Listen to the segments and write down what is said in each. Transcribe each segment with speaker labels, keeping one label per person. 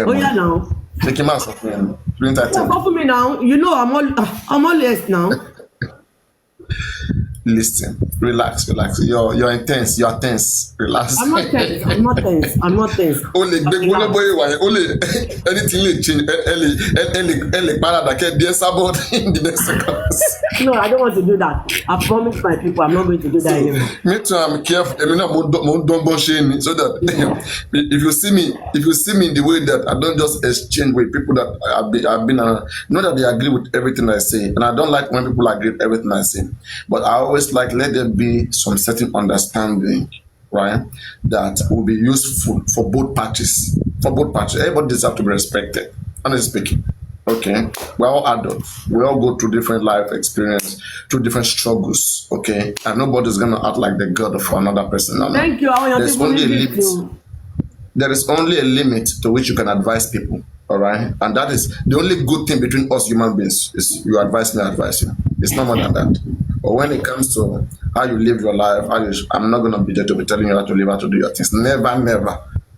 Speaker 1: Oh yeah, now.
Speaker 2: Take him out of me.
Speaker 1: Go for me now. You know I'm all yes now.
Speaker 2: Listen, relax. You're intense. You're tense. Relax.
Speaker 1: I'm not tense.
Speaker 2: Only anything you change. Any parada can be sabot in the next seconds.
Speaker 1: No, I don't want to do that. I promise my people I'm not going to do that anymore.
Speaker 2: Me too. I'm careful. I mean, don't shame me so that if you see me in the way that I don't just exchange with people that I've been know that they agree with everything I say, and I don't like when people agree with everything I say, but I always like let there be some certain understanding, right? That will be useful for both parties. Everybody deserves to be respected. Honestly speaking, okay, we're all adults. We all go through different life experience, through different struggles, okay, and nobody's gonna act like the god of another person. No.
Speaker 1: Thank you.
Speaker 2: There's only a limit. There is only a limit to which you can advise people. All right, and that is the only good thing between us human beings is you advise me, I advise you. It's not more than that. But when it comes to how you live your life, I'm not gonna be there to be telling you how to live, how to do your things. Never.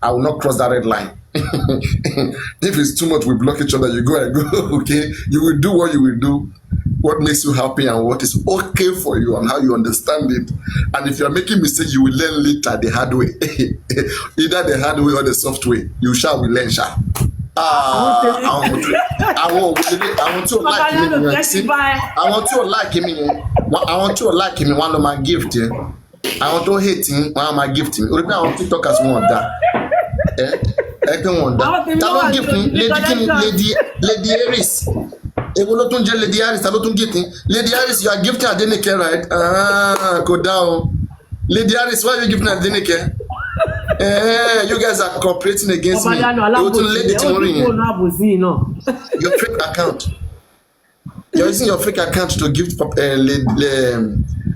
Speaker 2: I will not cross that red line. If it's too much, we block each other. You go and go. Okay, you will do what you will do, what makes you happy and what is okay for you and how you understand it. And if you are making mistakes, you will learn later the hard way. Either the hard way or the soft way. You shall will learn. I want to like him. One of my gift. I want to hate him. One of my gift. I want to talk as one of that. Don't give me Lady Harris. Lady Harris, you are gifting Adenike, right? Go down. Lady Harris, why are you giving Adenike? You guys are cooperating against me. Your fake account. You're using your fake account to give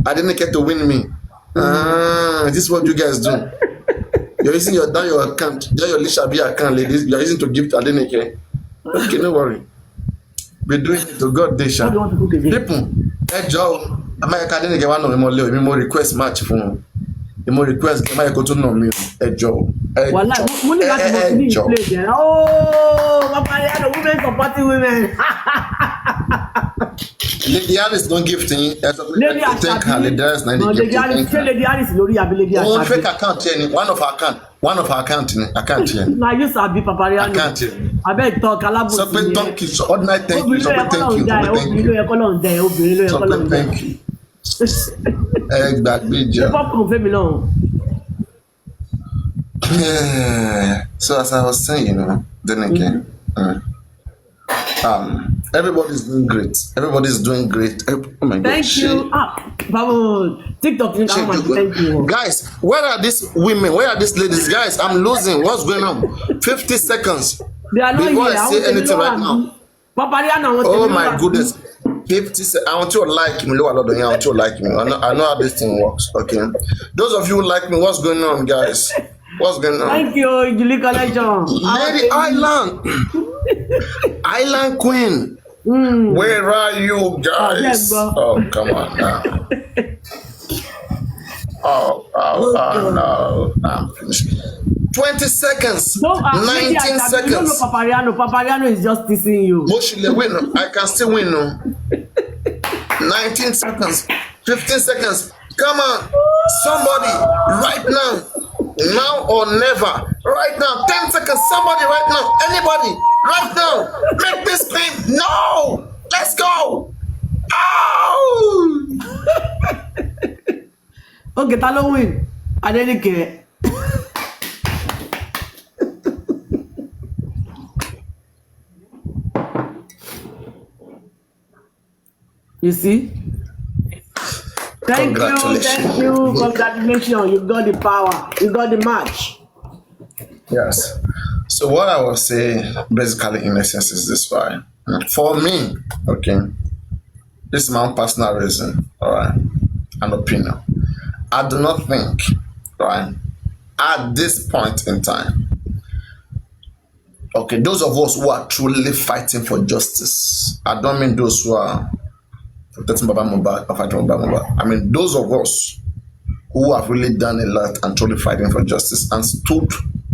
Speaker 2: Adenike to win me. This is what you guys do. You're using your account, your Lishabi account, ladies. You're using to give to Adenike. Okay, no worry. We're doing it to God, Desha. People, Joe, America Adenike one of them more request match for him. The more request, America to know me, Joe.
Speaker 1: Joe. Oh, Papa, women supporting women.
Speaker 2: Lady Alice don't give to you.
Speaker 1: Lady Alice, Lady Alice,
Speaker 2: one fake account here, one of our account. Account here.
Speaker 1: Now you sabi paparaino.
Speaker 2: Account here.
Speaker 1: I beg talk alabu.
Speaker 2: So thank you. Ordinary thank you. Thank you. Exactly. So as I was saying, then again, everybody's doing great. Oh my God.
Speaker 1: Thank you. Bravo. TikTok, thank you.
Speaker 2: Guys, where are these women? Where are these ladies? Guys, I'm losing. What's going on? 50 seconds.
Speaker 1: They are not
Speaker 2: before
Speaker 1: here.
Speaker 2: I say anything right now. Oh my goodness. 50 seconds. I want you to like me. I want you to like me. I know how this thing works. Okay. Those of you who like me, what's going on, guys? What's going on?
Speaker 1: Thank you, Julie Collection.
Speaker 2: Lady Island. Island Queen. Where are you guys? Oh, come on now. No. I'm finished. 20 seconds. 19 seconds.
Speaker 1: You don't know Paparaino. Paparaino is just teasing you.
Speaker 2: Win. I can still win. 19 seconds. 15 seconds. Come on. Somebody right now. Now or never. Right now. 10 seconds. Somebody right now. Anybody. Right now. Make this claim. No. Let's go. Oh.
Speaker 1: Okay, talo win. Adenike. You see? Thank you. Congratulations. You got the power. You got the match.
Speaker 2: Yes. So what I was saying basically in essence is this, right? For me, okay, this is my own personal reason, all right, an opinion. I do not think, right, at this point in time, okay, those of us who are truly fighting for justice, I don't mean those who are protecting Baba Mohbad or fighting Baba Mohbad. I mean those of us who have really done a lot and truly fighting for justice and stood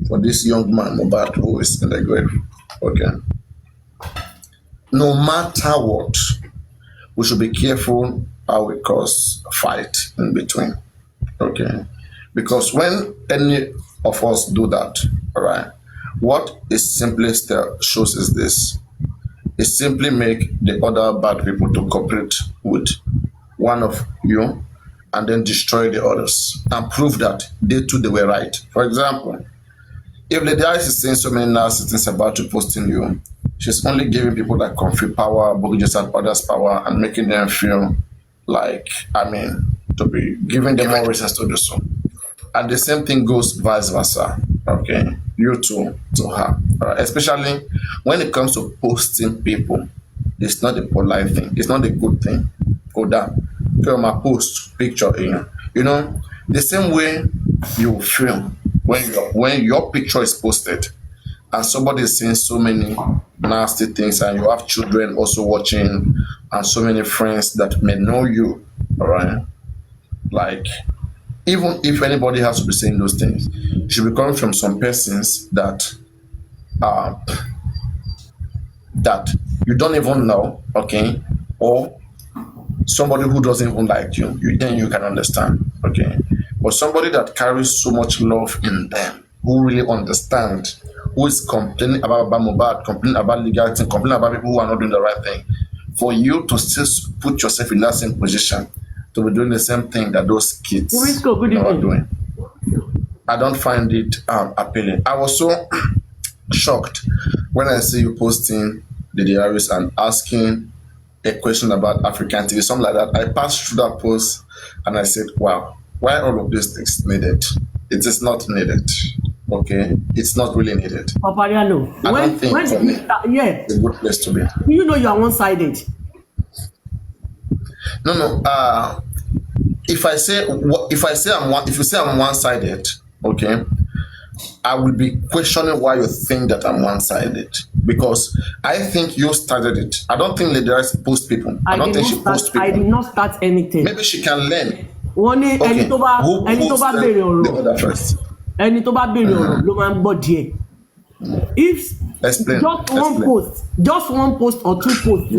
Speaker 2: for this young man, Mohbad, who is in the grave. Okay. No matter what, we should be careful how we cause fight in between. Okay. Because when any of us do that, all right, what it simply shows is this. It simply make the other bad people to cooperate with one of you and then destroy the others and prove that they too they were right. For example, if Lady Ice is saying so many nasty things about you posting you, she's only giving people that confer power, bookages and others power and making them feel like, to be giving them more reasons to do so. And the same thing goes vice versa. Okay, you too to her. Especially when it comes to posting people, it's not a polite thing. It's not a good thing. Go down, film a post picture in. The same way you feel when your picture is posted and somebody is saying so many nasty things and you have children also watching and so many friends that may know you, all right? Like, even if anybody has to be saying those things, it should be coming from some persons that that you don't even know, okay, or somebody who doesn't even like you, then you can understand, okay. But somebody that carries so much love in them, who really understand, who is complaining about Mohbad, complaining about legality, complaining about people who are not doing the right thing, for you to still put yourself in that same position, to be doing the same thing that those kids are doing, I don't find it appealing. I was so shocked when I see you posting the Harris and asking a question about African TV, something like that. I passed through that post and I said, wow, why all of these things needed? It is not needed. Okay, it's not really needed.
Speaker 1: Papariano,
Speaker 2: I don't think for me, it's a good place to be.
Speaker 1: You are one-sided.
Speaker 2: No. If you say I'm one-sided, okay, I will be questioning why you think that I'm one-sided, because I think you started it. I don't think Lady Rice posts people. I don't think she posts people.
Speaker 1: I did not start anything.
Speaker 2: Maybe she can learn.
Speaker 1: Okay. Who posted
Speaker 2: the other first?
Speaker 1: Ẹni tó bá béèrè ọ̀rọ̀ ló máa ń gbọ́ díẹ̀. If just one post or two posts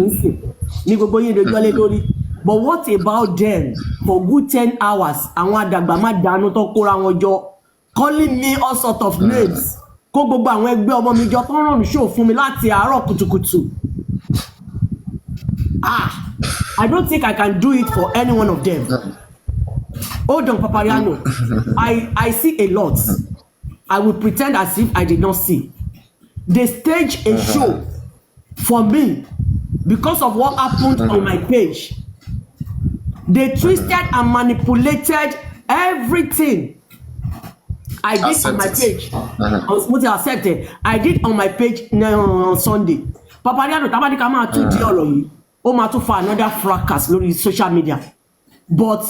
Speaker 1: ní gbogbo yín lójọ́ lé lórí. But what about them for good 10 hours? Àwọn àdàgbà má dànù tó kóra wọn jọ, calling me all sort of names. Kó gbogbo àwọn ẹgbẹ́ ọmọ mi jọ tó ń rọrùn show fún mi láti àárọ̀ kùtùkùtù. I don't think I can do it for any one of them. Hold on, Papariano. I see a lot. I will pretend as if I did not see. They staged a show for me because of what happened on my page. They twisted and manipulated everything I did on my page. Accepted. I did on my page on Sunday. Papariano, tabadi kama tún di ọ̀rọ̀ yìí. Ó máa tún fa another fracas lórí social media. But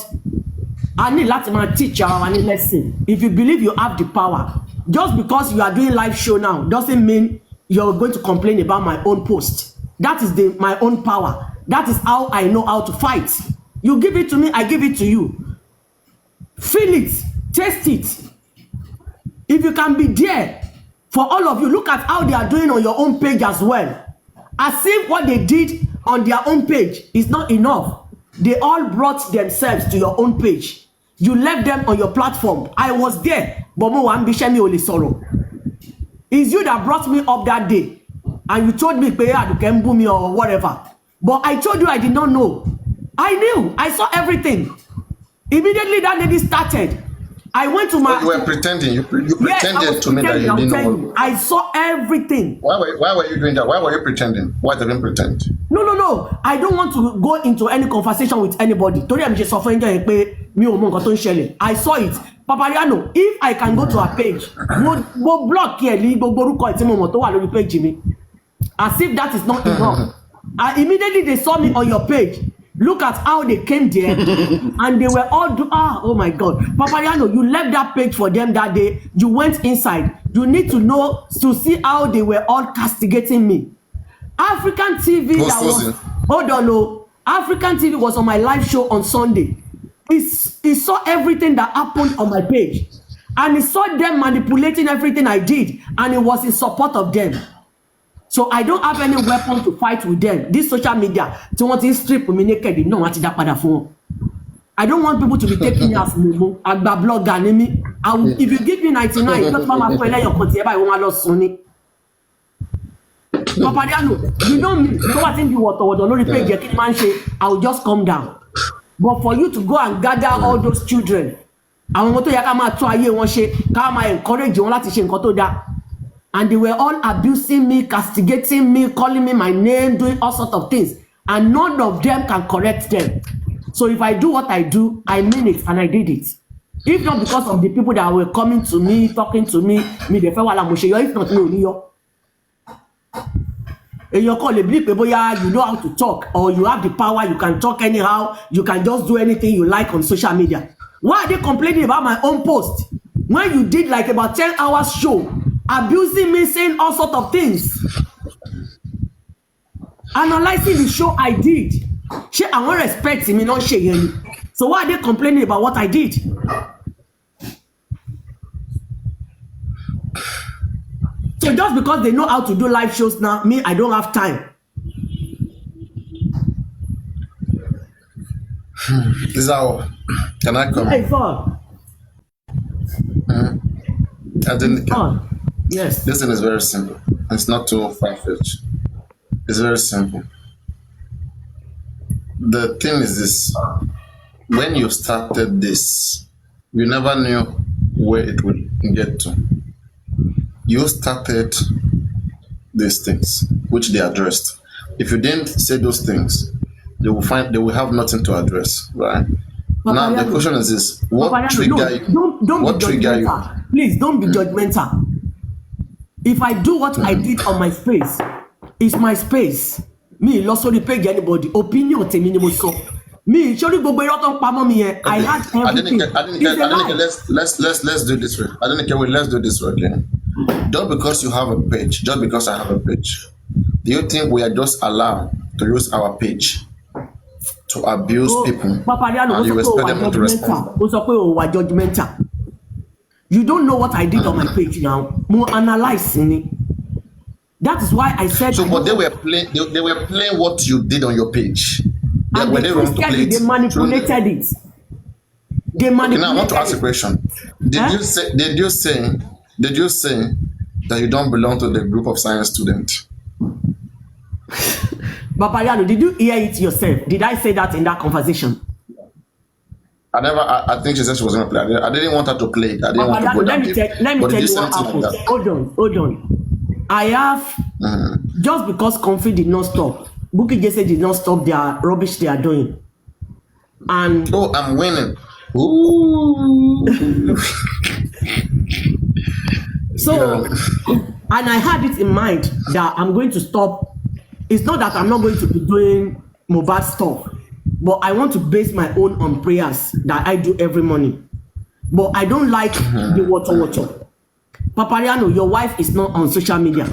Speaker 1: I need to teach you a lesson. If you believe you have the power, just because you are doing live show now doesn't mean you're going to complain about my own post. That is my own power. That is how I know how to fight. You give it to me, I give it to you. Feel it, taste it. If you can be there for all of you, look at how they are doing on your own page as well. As if what they did on their own page is not enough. They all brought themselves to your own page. You left them on your platform. I was there. But mo wan bishe mi o le sọ̀rọ̀. It's you that brought me up that day. And you told me pé Aduke ń bú mi or whatever. But I told you I did not know. I knew. I saw everything. Immediately that lady started. I went to my...
Speaker 2: You were pretending. You pretended to me that you didn't know.
Speaker 1: I saw everything.
Speaker 2: Why were you doing that? Why were you pretending? Why did you pretend?
Speaker 1: No. I don't want to go into any conversation with anybody. Torí I'm just suffering pé mi ò mọ nǹkan tó ń ṣẹlẹ̀. I saw it. Papariano, if I can go to her page, mo block here ní gbogbo orúkọ tí mo mọ̀ tó wà lórí page mi. As if that is not enough. Immediately they saw me on your page. Look at how they came there and they were all oh my God. Papariano, you left that page for them that day. You went inside. You need to know to see how they were all castigating me. African TV African TV was on my live show on Sunday. He saw everything that happened on my page. and he saw them manipulating everything I did, and he was in support of them. So I don't have any weapon to fight with them. This social media, tí wọ́n ti strip me naked, no, wọ́n ti dá padà fún wọn. I don't want people to be taking me as Momo. Agba blogger ni mi. If you give me 99, just mama fún ẹlẹ́yọ̀ kan tí ẹ báyìí wọ́n á lọ sùn ni. Papariano, you know me. So what in the water, lórí page yẹn kí ni máa ń ṣe, I will just come down. But for you to go and gather all those children, àwọn ọmọ tó yẹ ká máa tún ayé wọn ṣe, ká máa encourage wọn láti ṣe nǹkan tó dáa. And they were all abusing me, castigating me, calling me my name, doing all sorts of things. And none of them can correct them. So if I do what I do, I mean it and I did it. If not because of the people that were coming to me, talking to me, the fẹ́ wà lámùṣe yọ, if not, mi ò ní yọ. Èèyàn kò lè believe pé bóyá you know how to talk or you have the power, you can talk anyhow, you can just do anything you like on social media. Why are they complaining about my own post? When you did like about 10 hours show, abusing me, saying all sorts of things. Analyzing the show I did. I won't respect me, not share. So why are they complaining about what I did? So just because they know how to do live shows now, me, I don't have time.
Speaker 2: Is that all? Can I come?
Speaker 1: Hey, fun. Yes.
Speaker 2: This thing is very simple. It's not too far-fetched. It's very simple. The thing is this. When you started this, you never knew where it would get to. You started these things, which they addressed. If you didn't say those things, they will have nothing to address, right? Now the question is this: what trigger you?
Speaker 1: Don't be judgmental. Please don't be judgmental. If I do what I did on my space, it's my space. Me, lost only page anybody. Opinion tèmi ni mo sọ. Me, surely gbogbo irọ́ tó ń pamọ́ mi yẹn. I had everything.
Speaker 2: Adenike, let's do this way. Adenike, wait, let's do this way, okay? Just because you have a page, just because I have a page, do you think we are just allowed to use our page to abuse people?
Speaker 1: Papariano,
Speaker 2: and you expect them to respond?
Speaker 1: Judgmental. You don't know what I did on my page now. More analyzing it. That is why I said.
Speaker 2: So, but they were playing. They were playing what you did on your page.
Speaker 1: And
Speaker 2: they
Speaker 1: manipulated it. They manipulated.
Speaker 2: Okay, now I want to ask a question. Did you say that you don't belong to the group of science students?
Speaker 1: Papariano, did you hear it yourself? Did I say that in that conversation?
Speaker 2: I think she said she was going to play. I didn't want her to play it. I didn't want to go down.
Speaker 1: Let me tell you what happened. Hold on. I have, just because Comfy did not stop, Bukky Jesse did not stop their rubbish they are doing. And
Speaker 2: oh, I'm winning. Ooh.
Speaker 1: So, and I had it in mind that I'm going to stop. It's not that I'm not going to be doing mohbad stuff, but I want to base my own on prayers that I do every morning. But I don't like the water. Papariano, your wife is not on social media.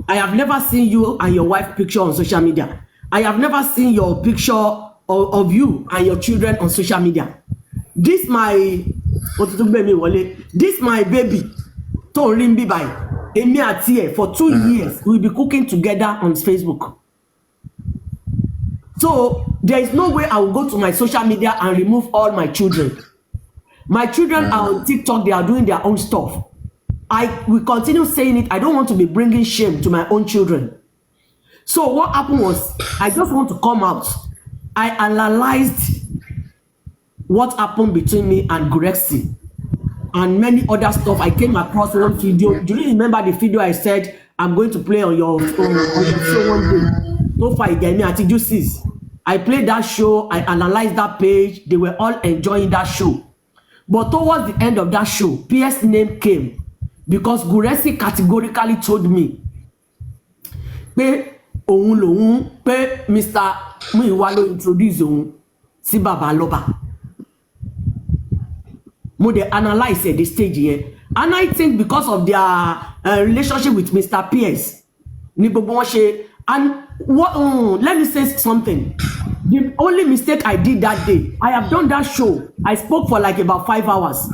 Speaker 1: I have never seen you and your wife picture on social media. I have never seen your picture of you and your children on social media. This my baby, Torimbi by Emi Atie, for 2 years. We'll be cooking together on Facebook. So there is no way I will go to my social media and remove all my children. My children are on TikTok, they are doing their own stuff. I will continue saying it. I don't want to be bringing shame to my own children. So what happened was, I just want to come out. I analyzed what happened between me and Gurexi and many other stuff. I came across one video. Do you remember the video I said I'm going to play on your show one day? So far, did you see? I played that show. I analyzed that page. They were all enjoying that show. But towards the end of that show, PS name came. Because Gurexi categorically told me pé òun lòun pé Mr. Muyiwa ló introduce òun sí Baba Loba. Mo dey analyze at the stage here, and I think because of their relationship with Mr. PS ni gbogbo wọn ṣe. And what let me say something. The only mistake I did that day, I have done that show. I spoke for like about 5 hours.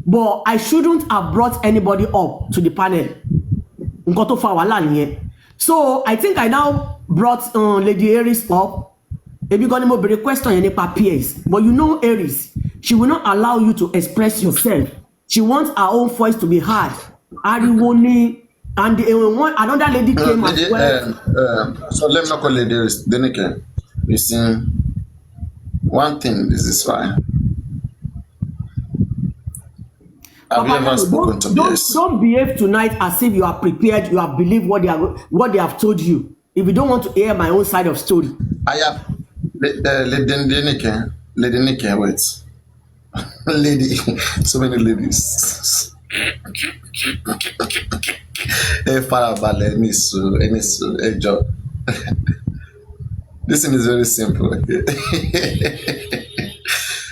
Speaker 1: but I shouldn't have brought anybody up to the panel. Nǹkan tó fa wàhálà nìyẹn. So I think I now brought Lady Aries up. Ebi gan ni mo bèrè question yẹn nípa peers, but you know Aries, she will not allow you to express yourself. She wants her own voice to be heard. Ariwo ni, and another lady came as well.
Speaker 2: So let me not call Lady Aries. Adenike, you see, one thing is fine. Have you ever spoken to BS?
Speaker 1: Don't behave tonight as if you are prepared, you have believed what they have told you. If you don't want to hear my own side of story.
Speaker 2: I have Lady Adenike, wait. Lady, so many ladies. This thing is very simple. Okay?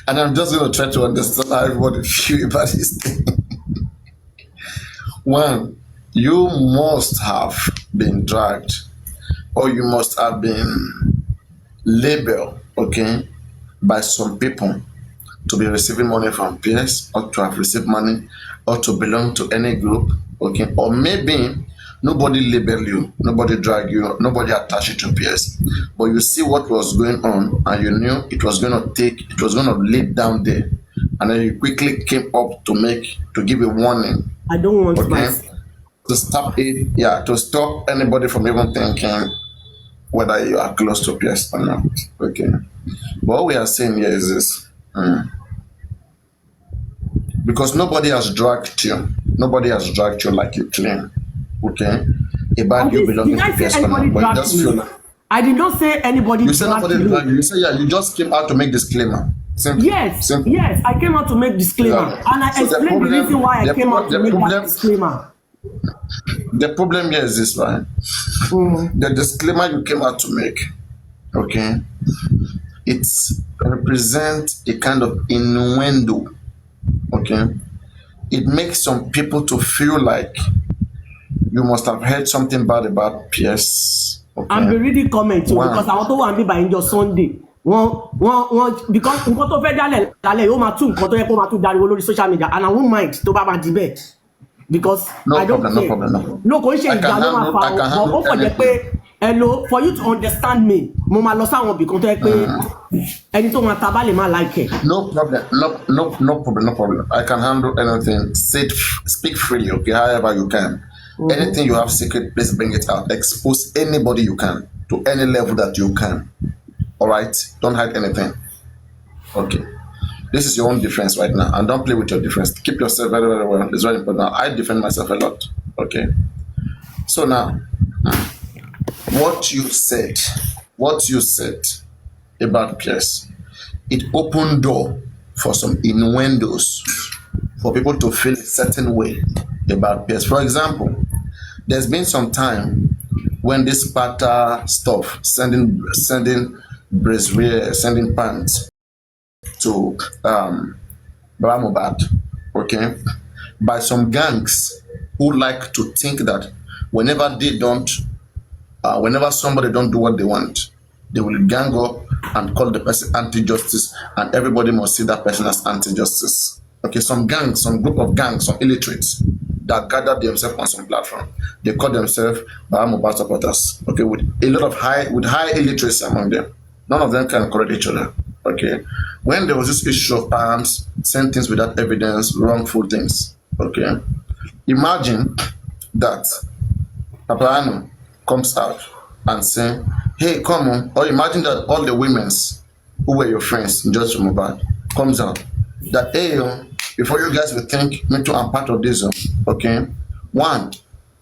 Speaker 2: And I'm just going to try to understand how everybody feels about this thing. One, you must have been dragged, or you must have been labeled, okay, by some people to be receiving money from peers, or to have received money, or to belong to any group, okay, or maybe nobody labeled you, nobody dragged you, nobody attached you to peers, but you see what was going on, and you knew it was going to lead down there, and then you quickly came up to give a warning.
Speaker 1: I don't want
Speaker 2: to stop it, to stop anybody from even thinking whether you are close to peers or not. Okay, but what we are saying here is this. Because nobody has dragged you like you claim. Okay, about you belonging to peers or not, but you just feel like
Speaker 1: I did not say anybody.
Speaker 2: You said nobody dragged you. You say you just came out to make disclaimer. Simple.
Speaker 1: Yes, I came out to make disclaimer, and I explained the reason why I came out to make that disclaimer.
Speaker 2: The problem here is this, right? The disclaimer you came out to make, okay, it represents a kind of innuendo, okay? It makes some people to feel like you must have heard something bad about peers. Okay?
Speaker 1: I'm reading comments because I want to be by your Sunday. Because nǹkan tó fẹ́ dálẹ̀ yóò máa tún nǹkan tó yẹ kó máa tún dariwo lórí social media, and I won't mind tó bá máa debate because I don't care. No kò ń ṣe ìjà ló máa fa ọ̀ ó kàn jẹ́ pé hello, for you to understand me, mo máa lọ sáwọn ibì kan tó yẹ pé ẹni tó máa ta bá lè má like it.
Speaker 2: No problem. I can handle anything. Speak freely, okay, however you can. Anything you have secret, please bring it out. Expose anybody you can to any level that you can. All right, don't hide anything. Okay, this is your own defense right now, and don't play with your defense. Keep yourself very, very well. It's very important. I defend myself a lot. Okay, so now, what you said about peers, it opened door for some innuendos for people to feel a certain way about peers. For example, there's been some time when this pata stuff, sending bracelet, sending pants to mohbad, okay, by some gangs who like to think that whenever somebody don't do what they want, they will gang up and call the person anti-justice, and everybody must see that person as anti-justice. Okay, some group of gangs, some illiterates that gather themselves on some platform, they call themselves mohbad supporters. Okay, with a lot of high illiteracy among them. None of them can correct each other. Okay, when there was this issue of arms, send things without evidence, wrongful things. Okay, imagine that paparaino comes out and say, "Hey, come on," or imagine that all the women's who were your friends just from mohbad comes out that, "Hey, before you guys will think me too, I'm part of this." Okay, one,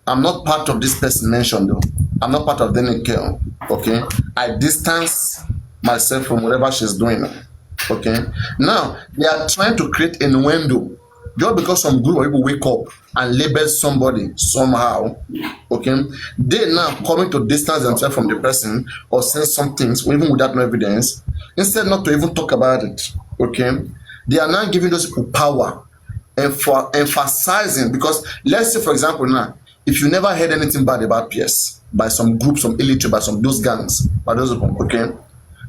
Speaker 2: I'm not part of this person mentioned though. I'm not part of Adenike. Okay, I distance myself from whatever she's doing. Okay, now they are trying to create an innuendo just because some group of people wake up and label somebody somehow. Okay, they now coming to distance themselves from the person or say some things even without no evidence, instead not to even talk about it. Okay, they are now giving those people power and for emphasizing, because let's say for example now, if you never heard anything bad about PS by some group, some illiterate, by some those gangs, by those people, okay,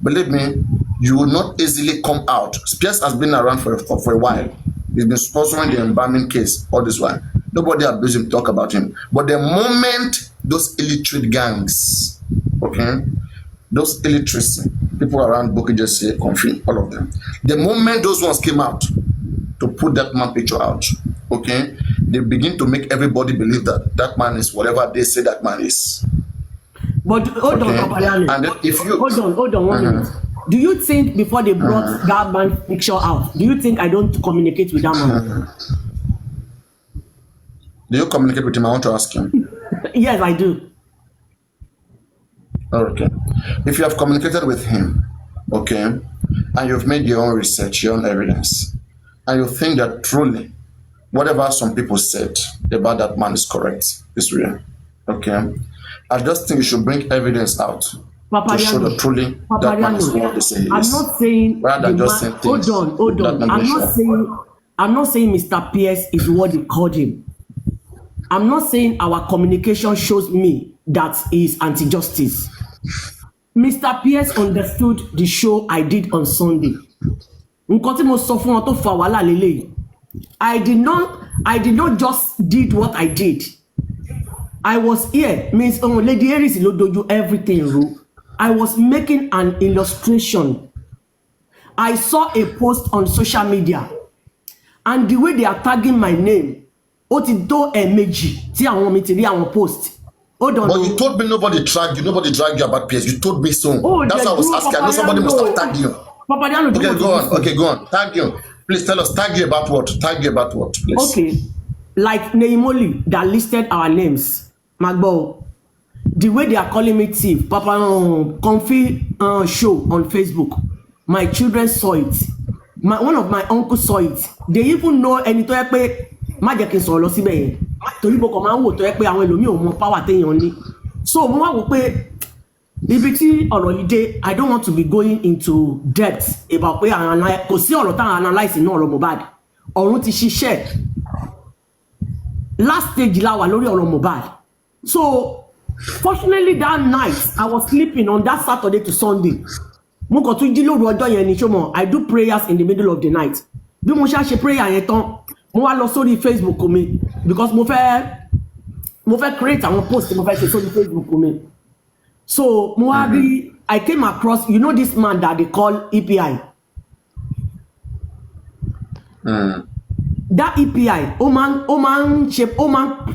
Speaker 2: believe me, you will not easily come out. PS has been around for a while. He's been sponsoring the embalming case all this while. Nobody abused him, talk about him. But the moment those illiterate gangs, okay, those illiteracy, people around Bukky just say, confirm, all of them. The moment those ones came out to put that man picture out, okay, they begin to make everybody believe that that man is whatever they say that man is.
Speaker 1: But hold on, Papariano.
Speaker 2: And then if you
Speaker 1: hold on 1 minute. Do you think before they brought that man's picture out, do you think I don't communicate with that man?
Speaker 2: Do you communicate with him? I want to ask him.
Speaker 1: Yes, I do.
Speaker 2: Okay. If you have communicated with him, okay, and you've made your own research, your own evidence, and you think that truly whatever some people said about that man is correct, is real, okay, I just think you should bring evidence out to show that truly that man is what they say he is.
Speaker 1: I'm not saying
Speaker 2: rather than just saying things.
Speaker 1: Hold on. I'm not saying Mr. Pierce is what they called him. I'm not saying our communication shows me that he is anti-justice. Mr. Pierce understood the show I did on Sunday. Nǹkan tí mo sọ fún wọn tó fa wàhálà lélẹ́yìí. I did not just did what I did. I was here. Miss Lady Harris ló dojú everything ru. I was making an illustration. I saw a post on social media, and the way they are tagging my name, ó ti tó ẹ̀ẹ̀mejì tí àwọn mi ti rí àwọn post. Hold on.
Speaker 2: But you told me nobody dragged you about PS. You told me so.
Speaker 1: Oh,
Speaker 2: that's why I was asking. I know somebody must have tagged you.
Speaker 1: Papariano,
Speaker 2: Okay, go on. Thank you. Please tell us. Tag you about what, please?
Speaker 1: Okay. Like Neimoli that listed our names. Magbo. The way they are calling me thief. Papa Comfy show on Facebook. My children saw it. One of my uncles saw it. They even know ẹni tó yẹ pé má jẹ́ kí n sọ̀rọ̀ lọ síbẹ̀ yẹn. Torí mo kàn máa ń wò tó yẹ pé àwọn ẹlòmíì ò mọ power téèyàn ní. So mo wá wò pé ibi tí ọ̀rọ̀ yìí dé, I don't want to be going into depth about pé kò sí ọ̀rọ̀ táwọn analyse náà ọ̀rọ̀ Mohbad. Ọ̀run ti ṣiṣẹ́. Last stage la wà lórí ọ̀rọ̀ Mohbad. So fortunately that night I was sleeping on that Saturday to Sunday. Mo kàn tún jí lóru ọjọ́ yẹn ni ṣọmọ. I do prayers in the middle of the night. Bí mo ṣe prayer yẹn tán, mo wá lọ sórí Facebook mi because mo fẹ́ create àwọn post mo fẹ́ ṣe sórí Facebook mi. So mo wá rí, I came across, you know this man that they call EPI. That EPI ó máa ń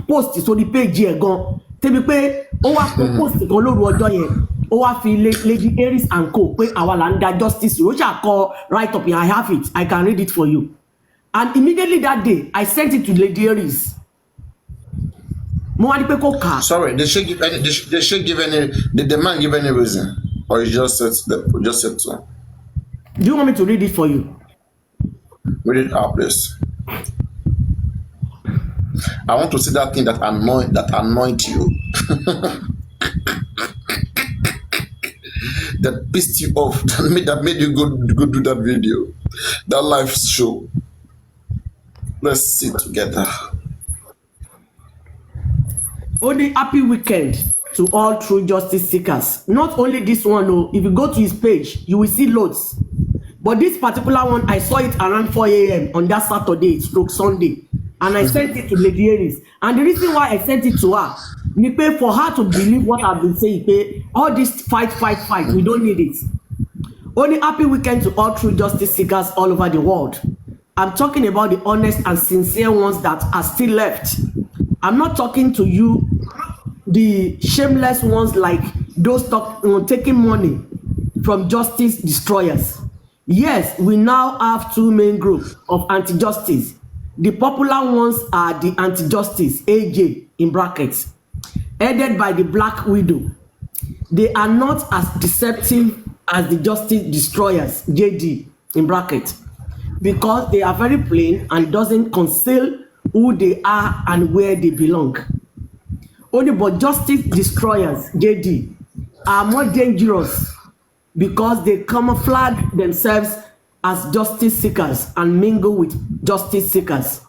Speaker 1: post sórí page ẹ̀ gan. Tẹ́bi pé ó wá post kan lóru ọjọ́ yẹn. Ó wá fi Lady Harris and co pé àwa là ń da justice. Ó ṣáà kọ write up here, I have it, I can read it for you. And immediately that day, I sent it to Lady Harris. Mo wá ní pé kó kà.
Speaker 2: Sorry, did the man give any reason? Or you just said so?
Speaker 1: Do you want me to read it for you?
Speaker 2: Read it out, please. I want to see that thing that anoint you. That pissed you off, that made you go do that video, that live show. Let's sit together.
Speaker 1: Only happy weekend to all true justice seekers. Not only this one, no. If you go to his page, you will see loads. But this particular one, I saw it around 4 a.m. on that Saturday, stroke Sunday. And I sent it to Lady Harris. And the reason why I sent it to her, ni pay for her to believe what I've been saying, pay all this fight, we don't need it. Only happy weekend to all true justice seekers all over the world. I'm talking about the honest and sincere ones that are still left. I'm not talking to you, the shameless ones like those taking money from justice destroyers. Yes, we now have two main groups of anti-justice. The popular ones are the anti-justice, AJ in brackets, headed by the Black Widow. They are not as deceptive as the justice destroyers, JD in brackets, because they are very plain and doesn't conceal who they are and where they belong. Only but justice destroyers, JD, are more dangerous because they camouflage themselves as justice seekers and mingle with justice seekers.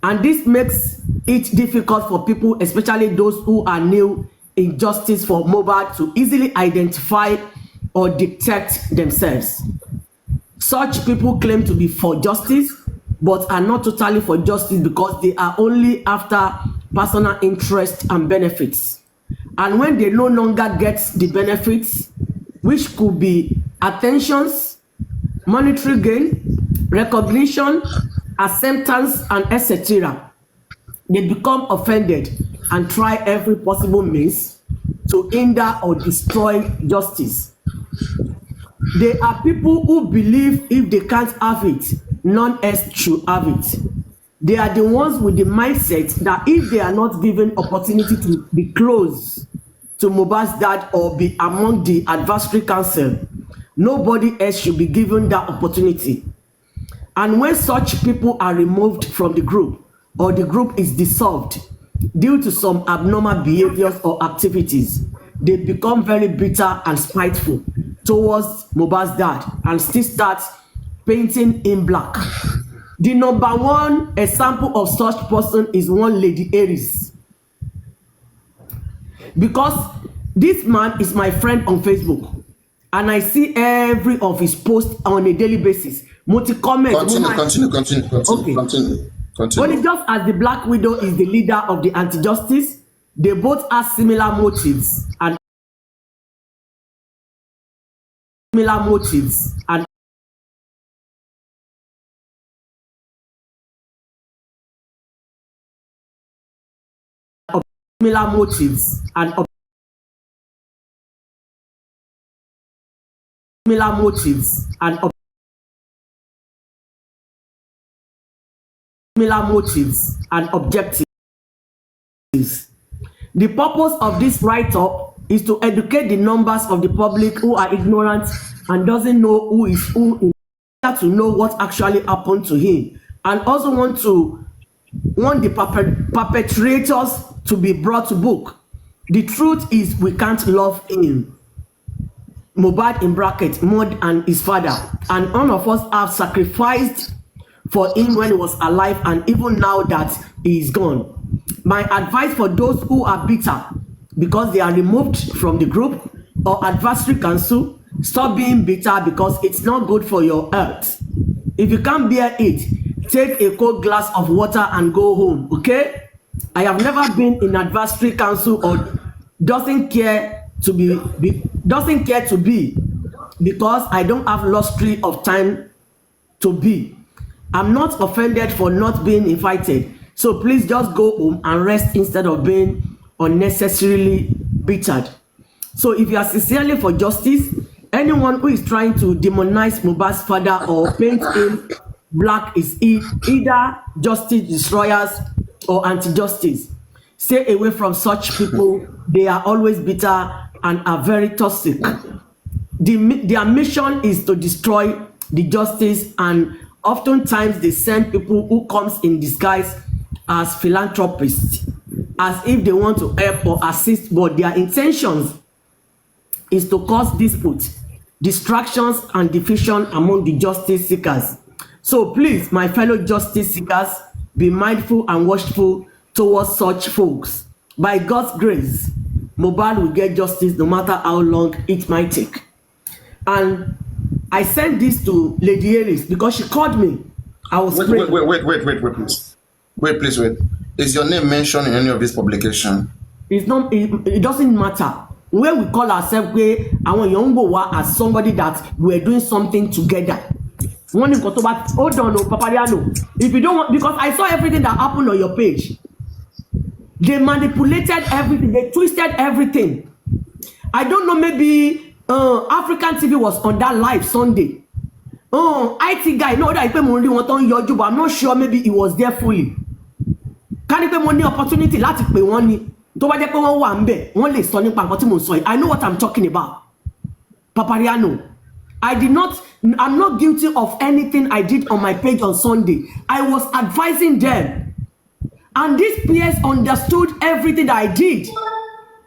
Speaker 1: And this makes it difficult for people, especially those who are new in justice for mohbad, to easily identify or detect themselves. Such people claim to be for justice, but are not totally for justice because they are only after personal interest and benefits. And when they no longer get the benefits, which could be attentions, monetary gain, recognition, acceptance, and etc., they become offended and try every possible means to hinder or destroy justice. They are people who believe if they can't have it, none else should have it. They are the ones with the mindset that if they are not given opportunity to be close to Mohbad's dad or be among the advisory council, nobody else should be given that opportunity. And when such people are removed from the group or the group is dissolved due to some abnormal behaviors or activities, they become very bitter and spiteful towards Mohbad's dad and still start painting in black. The number one example of such person is one Lady Aries. Because this man is my friend on Facebook and I see every of his posts on a daily basis. Continue.
Speaker 2: Okay.
Speaker 1: Only just as the Black Widow is the leader of the anti-justice, they both have similar motives and similar motives and similar motives and similar motives and similar motives and objectives. The purpose of this write-up is to educate the numbers of the public who are ignorant and doesn't know who is who in order to know what actually happened to him, and also want the perpetrators to be brought to book. The truth is we can't love him, Mohbad in bracket, Mod and his father, and none of us have sacrificed for him when he was alive and even now that he is gone. My advice for those who are bitter because they are removed from the group or advisory council, stop being bitter because it's not good for your health. If you can't bear it, take a cold glass of water and go home, okay? I have never been in advisory council or doesn't care to be because I don't have luxury of time to be. I'm not offended for not being invited. So please just go home and rest instead of being unnecessarily bittered. So if you are sincerely for justice, anyone who is trying to demonize Mohbad's father or paint him black is either justice destroyers or anti-justice. Stay away from such people. They are always bitter and are very toxic. Their mission is to destroy the justice, and oftentimes they send people who comes in disguise as philanthropists, as if they want to help or assist, but their intentions is to cause dispute, distractions, and division among the justice seekers. So please, my fellow justice seekers, be mindful and watchful towards such folks. By God's grace, Mohbad will get justice no matter how long it might take. And I sent this to Lady Aries because she called me. I was
Speaker 2: wait, please. Wait. Is your name mentioned in any of this publication?
Speaker 1: It's not. It doesn't matter. When we call ourselves, our young boy as somebody that we're doing something together. Hold on, paparaino. If you don't want, because I saw everything that happened on your page. They manipulated everything. They twisted everything. I don't know. Maybe African TV was on that live Sunday. IT guy, no, that I pay money on your job, but I'm not sure maybe he was there fully. Can you pay money opportunity? Láti pè wọ́n ni. Tó bá jẹ́ pé wọ́n wà ńbẹ̀, wọ́n lè sọ nípa nǹkan tí mo sọ yìí. I know what I'm talking about. Paparaino. I'm not guilty of anything I did on my page on Sunday. I was advising them. And these peers understood everything that I did.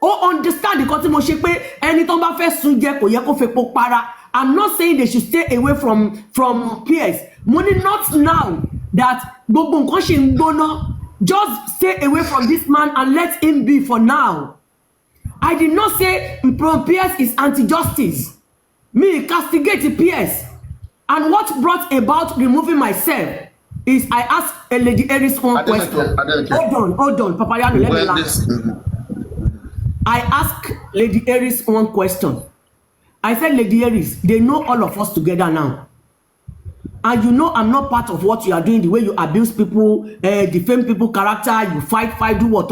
Speaker 1: Understand the tí mo ṣe pé ẹni tó bá fẹ́ sun jẹ kò yẹ kó fepo para. I'm not saying they should stay away from peers. Money not now that gbogbo nǹkan ṣe ń gbóná. Just stay away from this man and let him be for now. I did not say peers is anti-justice. Me castigate peers. And what brought about removing myself is I ask a Lady Aries one question. Hold on, Papariano, let me laugh. I ask Lady Aries one question. I said, Lady Aries, they know all of us together now. And you know I'm not part of what you are doing, the way you abuse people, defame people character, you fight, do what.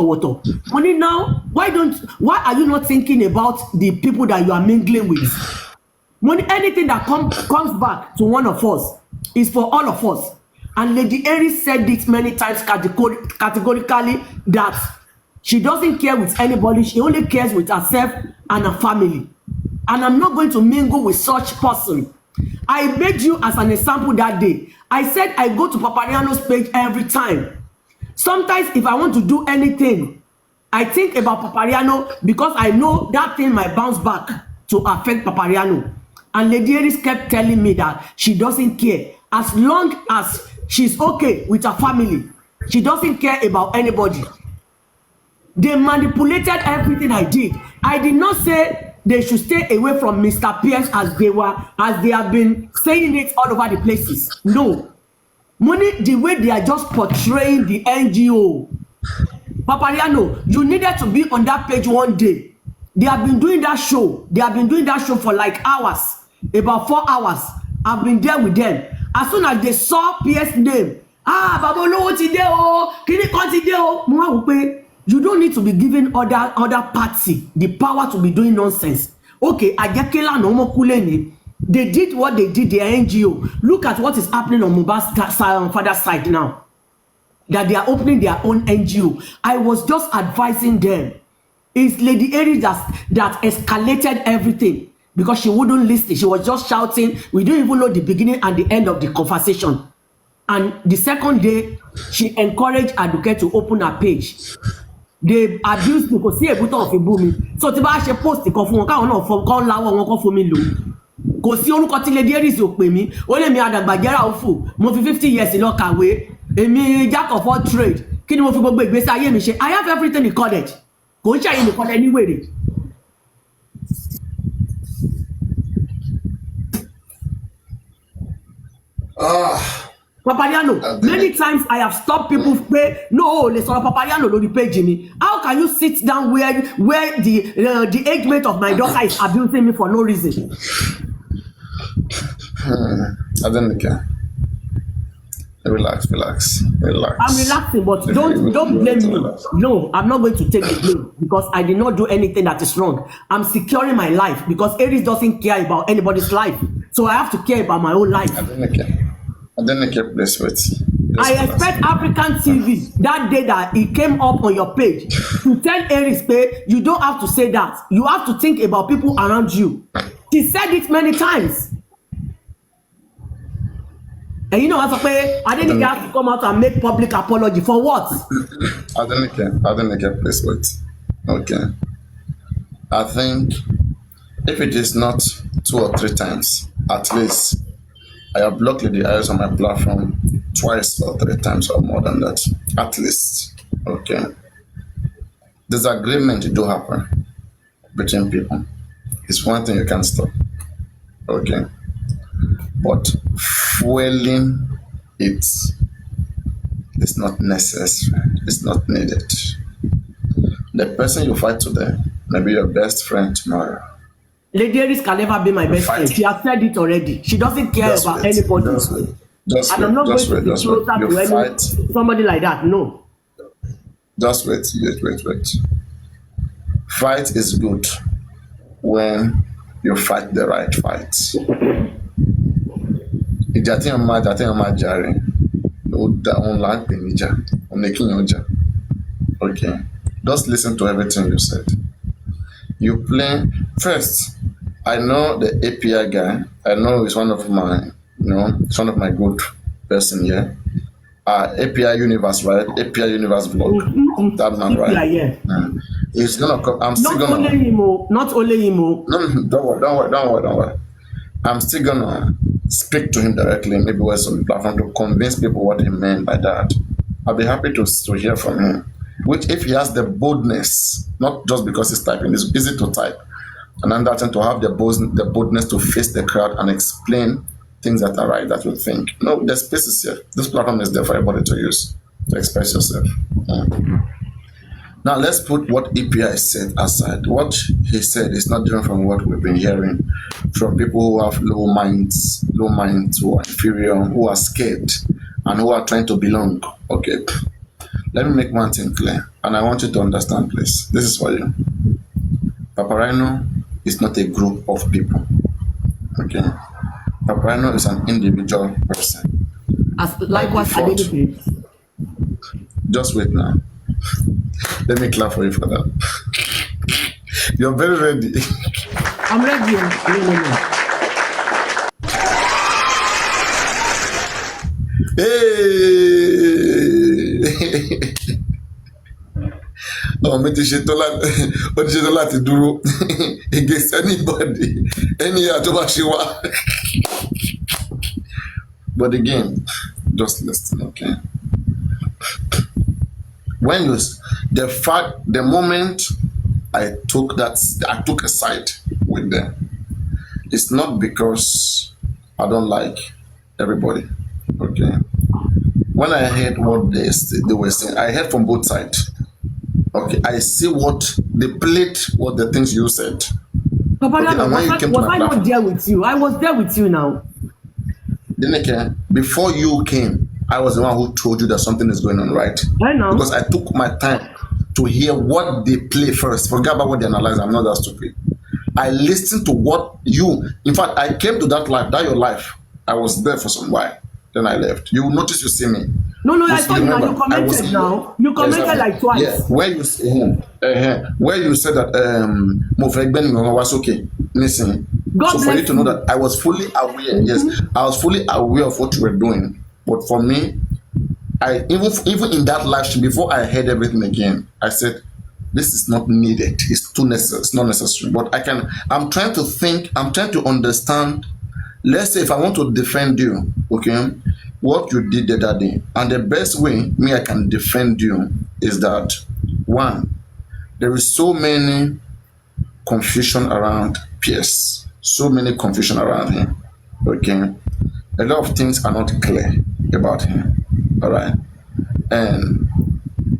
Speaker 1: Money now, why are you not thinking about the people that you are mingling with? Money, anything that comes back to one of us is for all of us. And Lady Aries said it many times categorically that she doesn't care with anybody, she only cares with herself and her family. And I'm not going to mingle with such person. I made you as an example that day. I said I go to Papariano's page every time. Sometimes if I want to do anything, I think about Papariano because I know that thing might bounce back to affect Papariano. And Lady Aries kept telling me that she doesn't care. As long as she's okay with her family, she doesn't care about anybody. They manipulated everything I did. I did not say they should stay away from Mr. Pierce as they have been saying it all over the places. No. Money, the way they are just portraying the NGO. Papariano, you needed to be on that page one day. They have been doing that show. They have been doing that show for like hours. About 4 hours. I've been there with them. As soon as they saw Pierce's name, Baba Olowo ti dé o, kini kan ti dé o. Mo wá wò pé you don't need to be giving other party the power to be doing nonsense. Okay, Ajekela no Omokule ni. They did what they did, their NGO. Look at what is happening on mohbad's father's side now. That they are opening their own NGO. I was just advising them. It's Lady Aries that escalated everything because she wouldn't listen. She was just shouting. We don't even know the beginning and the end of the conversation. And the second day, she encouraged Adenike to open her page. They abused me because see a button of a booming. So tiba she post kan fún wọn káwọn náà fọ kan láwọ wọn kan fún mi lò. Kò sí orúkọ tí Lady Aries ò pè mí. Ó lè mi àdàgbàjẹ́ra òfò. Mo fi 50 years lọ kàwé. Èmi jack of all trade. Kí ni mo fi gbogbo ìgbésí ayé mi ṣe? I have everything recorded. Kò ń ṣe àyè nìkan ẹni wèrè. Papariano, many times I have stopped people pé no let's sọ̀rọ̀ Papariano lórí page mi. How can you sit down where the age mate of my daughter is abusing me for no reason?
Speaker 2: Adenike, relax.
Speaker 1: I'm relaxing, but don't blame me. No, I'm not going to take the blame because I did not do anything that is wrong. I'm securing my life because Aries doesn't care about anybody's life, so I have to care about my own life.
Speaker 2: Adenike, please wait.
Speaker 1: I expect African TV that day that it came up on your page to tell Aries, you don't have to say that. You have to think about people around you. She said it many times. And you know what I say? Adenike has to come out and make public apology for what?
Speaker 2: Adenike, please wait. Okay. I think if it is not 2 or 3 times, at least I have blocked Lady Aries on my platform twice or 3 times or more than that. At least. Okay. Disagreement do happen between people. It's one thing you can't stop. Okay. But fueling it is not necessary. It's not needed. The person you fight today may be your best friend tomorrow. Lady Aries can never be my best friend. She has said it already. She doesn't care about anybody. And I'm not going to be closer to somebody like that. No. Just wait. Fight is good when you fight the right fight. Okay. Just listen to everything you said. You play first. I know the API guy. I know he's one of my, it's one of my good person here. API Universe, right? API Universe vlog. That man, right? Yeah. He's gonna come. I'm still gonna. Not only him. No, don't worry. I'm still gonna speak to him directly, maybe with some platform to convince people what he meant by that. I'll be happy to hear from him. Which, if he has the boldness, not just because he's typing, it's easy to type, and then that to have the boldness to face the crowd and explain things that are right that you think. No, the space is here. This platform is there for everybody to use to express yourself. Now let's put what EPI said aside. What he said is not different from what we've been hearing from people who have low minds, who are inferior, who are scared, and who are trying to belong. Okay. Let me make one thing clear, and I want you to understand, please. This is for you. Paparaino is not a group of people. Okay. Paparaino is an individual person.
Speaker 1: As like what Adenike.
Speaker 2: Just wait now. Let me clap for you for that. You're very ready.
Speaker 1: I'm ready. No.
Speaker 2: Hey! Oh, me ti ṣetán láti dúró against anybody, any tó bá ṣe wá. But again, just listen, okay? When you, the moment I took a side with them, it's not because I don't like everybody, okay? When I heard what they were saying, I heard from both sides. Okay, I see what they played, what the things you said.
Speaker 1: Papa, okay, was I not there with you? I was there with you now.
Speaker 2: Adenike, before you came, I was the one who told you that something is going on, right?
Speaker 1: I know.
Speaker 2: Because I took my time to hear what they play first. Forget about what they analyze. I'm not that stupid. I listened to what you. In fact, I came to that life, that your life. I was there for some while. Then I left. You will notice you see me.
Speaker 1: No, I saw you now. You commented now. You commented like twice.
Speaker 2: Yeah, where you said that mohbad was okay. Listen. So for you to know that I was fully aware. Yes, I was fully aware of what you were doing. But for me, I even in that live stream, before I heard everything again, I said, this is not needed. It's too necessary. It's not necessary. But I'm trying to think. I'm trying to understand. Let's say if I want to defend you, okay, what you did the other day, and the best way I can defend you is that, one, there is so many confusion around PS, so many confusion around him, okay? A lot of things are not clear about him, all right? And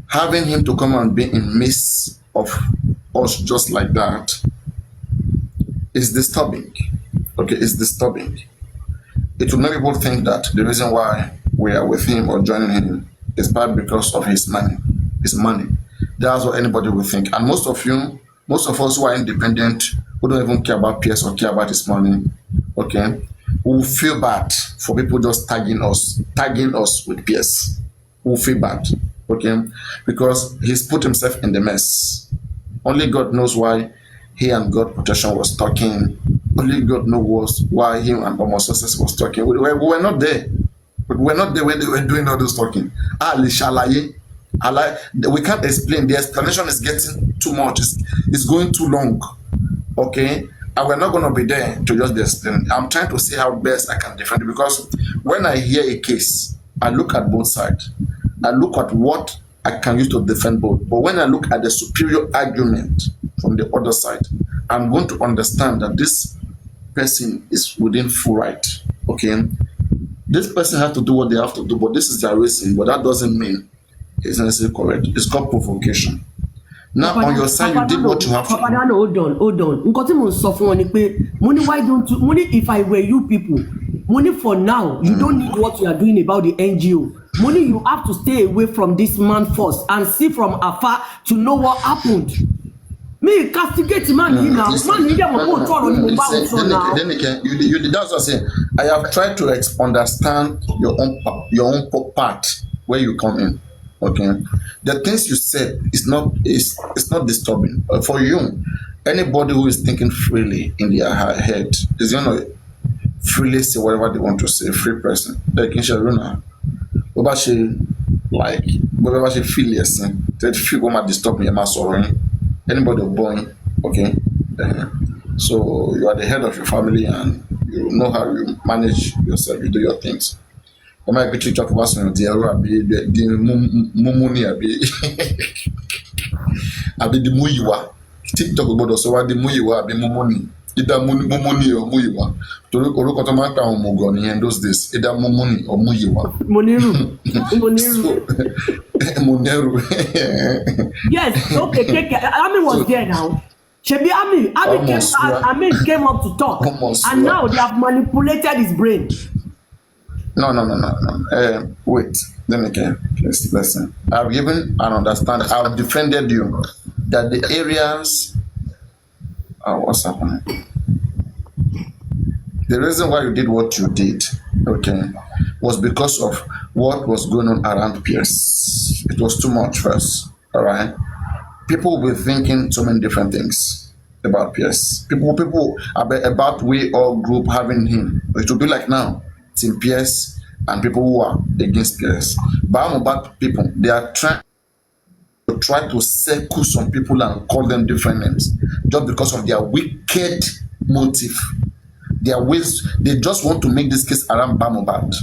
Speaker 2: having him to come and be in midst of us just like that is disturbing. Okay, it's disturbing. It will make people think that the reason why we are with him or joining him is bad because of his money. His money. That's what anybody will think. And most of us who are independent, who don't even care about PS or care about his money, okay, will feel bad for people just tagging us with PS. Will feel bad, okay, because he's put himself in the mess. Only God knows why he and God protection was talking. Only God knows why him and Almost Success was talking. We were not there. We were not there when they were doing all this talking. We can't explain. The explanation is getting too much. It's going too long. Okay? And we're not going to be there to just explain. I'm trying to see how best I can defend it, because when I hear a case, I look at both sides. I look at what I can use to defend both. But when I look at the superior argument from the other side, I'm going to understand that this person is within full right. Okay? This person has to do what they have to do, but this is their reason. But that doesn't mean it's necessarily correct. It's called provocation. Now, on your side, you did what you have to do.
Speaker 1: Hold on. Why don't you, money, if I were you people, money for now, you don't need what you are doing about the NGO. Money, you have to stay away from this man first and see from afar to know what happened. Me castigate man now. Man, you never go to now.
Speaker 2: You that's what I'm saying. I have tried to understand your own part where you come in. Okay, the things you said is not disturbing for you. Anybody who is thinking freely in their head is gonna freely say whatever they want to say. Free person, like in Sharuna, whatever she feel listen. That feel what might disturb me. Am sorry? Anybody born, okay? So you are the head of your family and you know how you manage yourself. You do your things. I might be talk about some the mumuni abi the muyiwa. TikTok about so what the muyiwa be mumuni. Either Mumuni or Muyiwa. Orúkọ tó máa ń pè àwọn òmùgọ̀ nìyẹn those days. Either Mumuni or Muyiwa.
Speaker 1: Moniru.
Speaker 2: So, Muneru.
Speaker 1: Yes, okay, take care. Ami was there now. Shebi
Speaker 2: Almost, yeah.
Speaker 1: Ami came up to talk.
Speaker 2: Almost,
Speaker 1: And
Speaker 2: yeah.
Speaker 1: now they have manipulated his brain.
Speaker 2: No. Wait. Let me get please listen. I've given an understanding. I've defended you that the areas. What's happening? The reason why you did what you did, okay, was because of what was going on around Pierce. It was too much first. All right. People will be thinking so many different things about Pierce. People about we all group having him. It will be like now, Team Pierce and people who are against Pierce. But I'm about people. They are trying to circle some people and call them different names just because of their wicked motive. Their ways, they just want to make this case around Mohbad.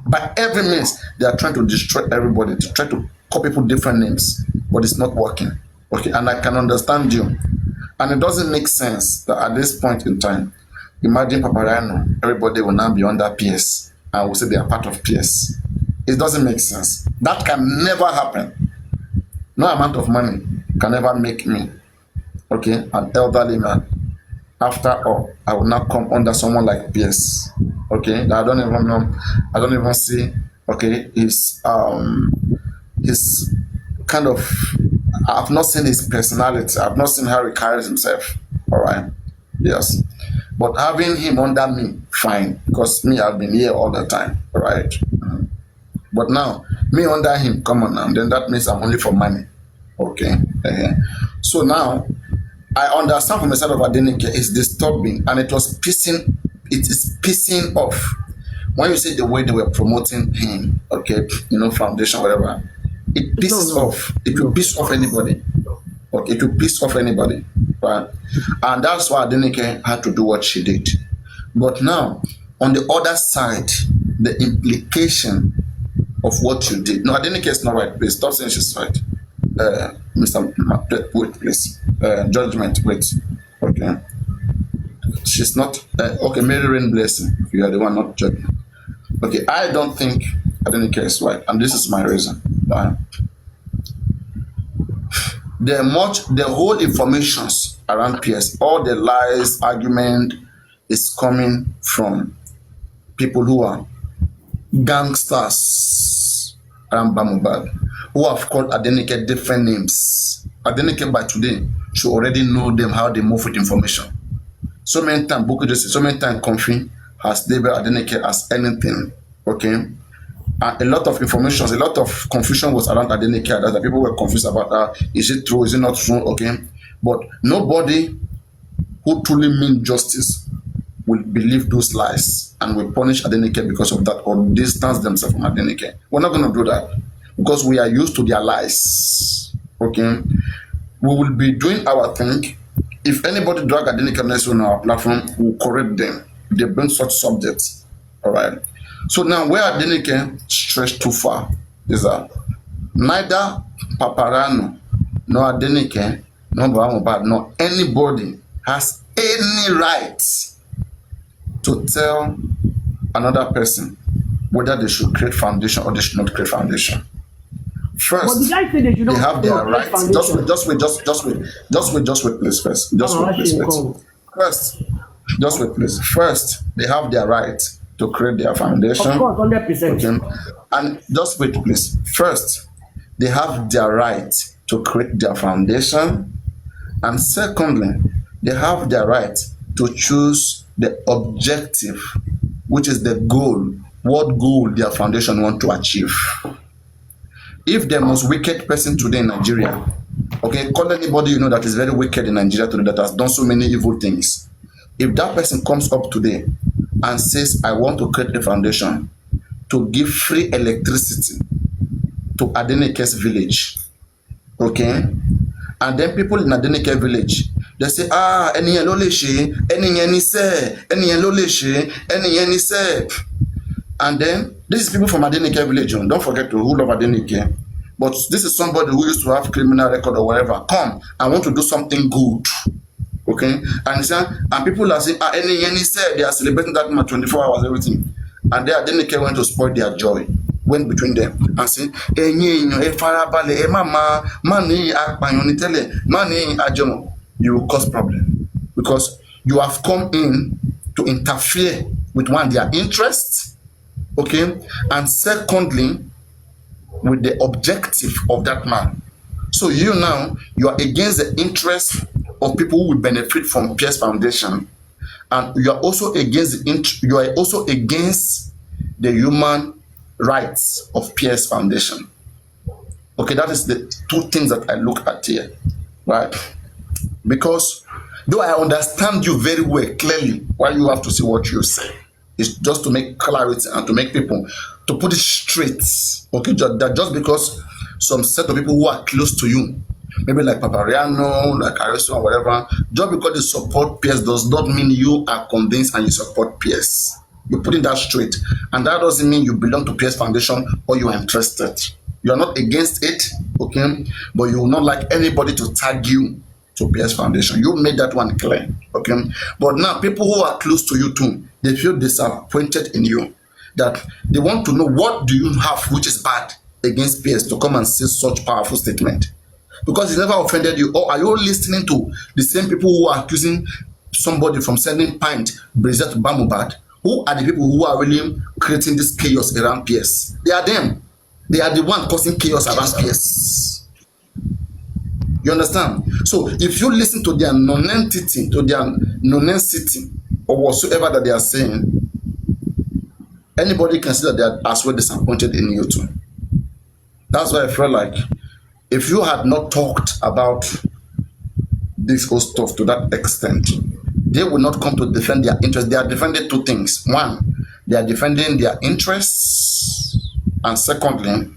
Speaker 2: By every means, they are trying to destroy everybody, to try to call people different names, but it's not working. Okay, and I can understand you. And it doesn't make sense that at this point in time, imagine paparaino, everybody will now be under PS and will say they are part of PS. It doesn't make sense. That can never happen. No amount of money can ever make me, okay, an elderly man. After all, I will not come under someone like PS. Okay, I don't even know. I don't even see. Okay, his kind of. I've not seen his personality. I've not seen how he carries himself. All right. Yes, but having him under me, fine, because me, I've been here all the time. All right. But now me under him, come on now. Then that means I'm only for money. Okay. So now. I understand from the side of Adenike it's disturbing and it is pissing off. When you say the way they were promoting him, okay, foundation, whatever, it pisses off. It will piss off anybody. Okay, it will piss off anybody. Right? And that's why Adenike had to do what she did. But now, on the other side, the implication of what you did. No, Adenike is not right. Please stop saying she's right. Mr. Wait, please. Judgment, wait. Okay. She's not. Okay, Mary Rain Blessing. You are the one not judging. Okay, I don't think Adenike is right, and this is my reason. The whole informations around PS, all the lies, argument is coming from people who are gangsters around Mohbad, who have called Adenike different names. Adenike by today should already know them, how they move with information. So many times, Boko just so many times, Comfy has labeled Adenike as anything. Okay, and a lot of information, a lot of confusion was around Adenike. That people were confused about is it true, is it not true? Okay, but nobody who truly means justice will believe those lies and will punish Adenike because of that or distance themselves from Adenike. We're not going to do that because we are used to their lies. Okay, we will be doing our thing. If anybody drag Adenike next on our platform, we'll correct them. They bring such subjects. All right. So now where Adenike stretched too far is that neither paparaino, nor Adenike, nor mohbad, nor anybody has any right to tell another person whether they should create foundation or they should not create foundation. First, they have their rights. Just wait, please. First, just wait, please. First, they have their right to create their foundation.
Speaker 1: Of course, 100%.
Speaker 2: Okay? And just wait, please. First, they have their right to create their foundation, and secondly, they have their right to choose the objective, which is the goal. What goal their foundation want to achieve? If the most wicked person today in Nigeria, okay, call anybody that is very wicked in Nigeria today that has done so many evil things. If that person comes up today and says, I want to create a foundation to give free electricity to Adenike's village, okay, and then people in Adenike village, they say, eniyen lo le se, eniyen ni se, eniyen lo le se, eniyen ni se. And then, this is people from Adenike village. Don't forget to who love Adenike. But this is somebody who used to have criminal record or whatever. Come, I want to do something good. Okay, and people are saying, any said they are celebrating that man 24 hours, everything, and they Adenike went to spoil their joy, went between them and say, farabale, mama, money, money, ajomo. You will cause problem because you have come in to interfere with one their interests, okay, and secondly, with the objective of that man. So you are against the interest of people who will benefit from Pierce Foundation, and you are also against the human rights of Pierce Foundation. Okay, that is the two things that I look at here, right? Because though I understand you very well clearly, why you have to see what you say, it's just to make clarity and to make people to put it straight. Okay, that just because some set of people who are close to you, maybe like Paparaino, like Aristo, or whatever, just because they support Pierce does not mean you are convinced and you support Pierce. You're putting that straight, and that doesn't mean you belong to Pierce Foundation or you are interested. You are not against it, okay, but you will not like anybody to tag you to Pierce Foundation. You made that one clear, okay. But now people who are close to you too, they feel disappointed in you, that they want to know what do you have which is bad against Pierce to come and say such powerful statement, because he never offended you. Or are you listening to the same people who are accusing somebody from sending pint brazier to mohbad? Who are the people who are really creating this chaos around Pierce? They are them. They are the one causing chaos around Pierce. You understand? So if you listen to their non-entity, to their non-entity, or whatsoever that they are saying, anybody can see that they are as well disappointed in you too. That's why I feel like if you had not talked about this whole stuff to that extent, they will not come to defend their interests. They are defending two things. One, they are defending their interests, and secondly,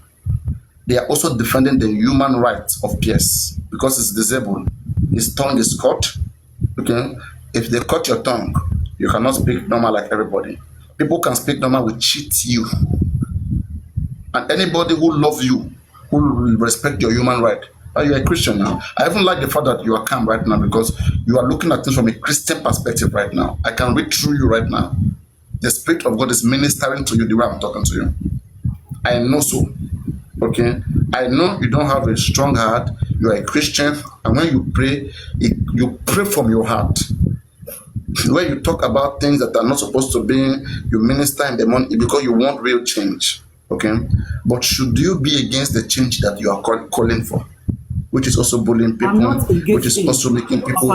Speaker 2: they are also defending the human rights of Pierce because he's disabled. His tongue is cut. Okay, if they cut your tongue, you cannot speak normal like everybody. People can speak normal, will cheat you. And anybody who loves you, who will respect your human right, you're a Christian now. I even like the fact that you are calm right now because you are looking at things from a Christian perspective right now. I can read through you right now. The Spirit of God is ministering to you the way I'm talking to you. I know so. Okay? I know you don't have a strong heart. You are a Christian. And when you pray, you pray from your heart. When you talk about things that are not supposed to be, you minister in the morning because you want real change. Okay? But should you be against the change that you are calling for? Which is also bullying people, which is also making people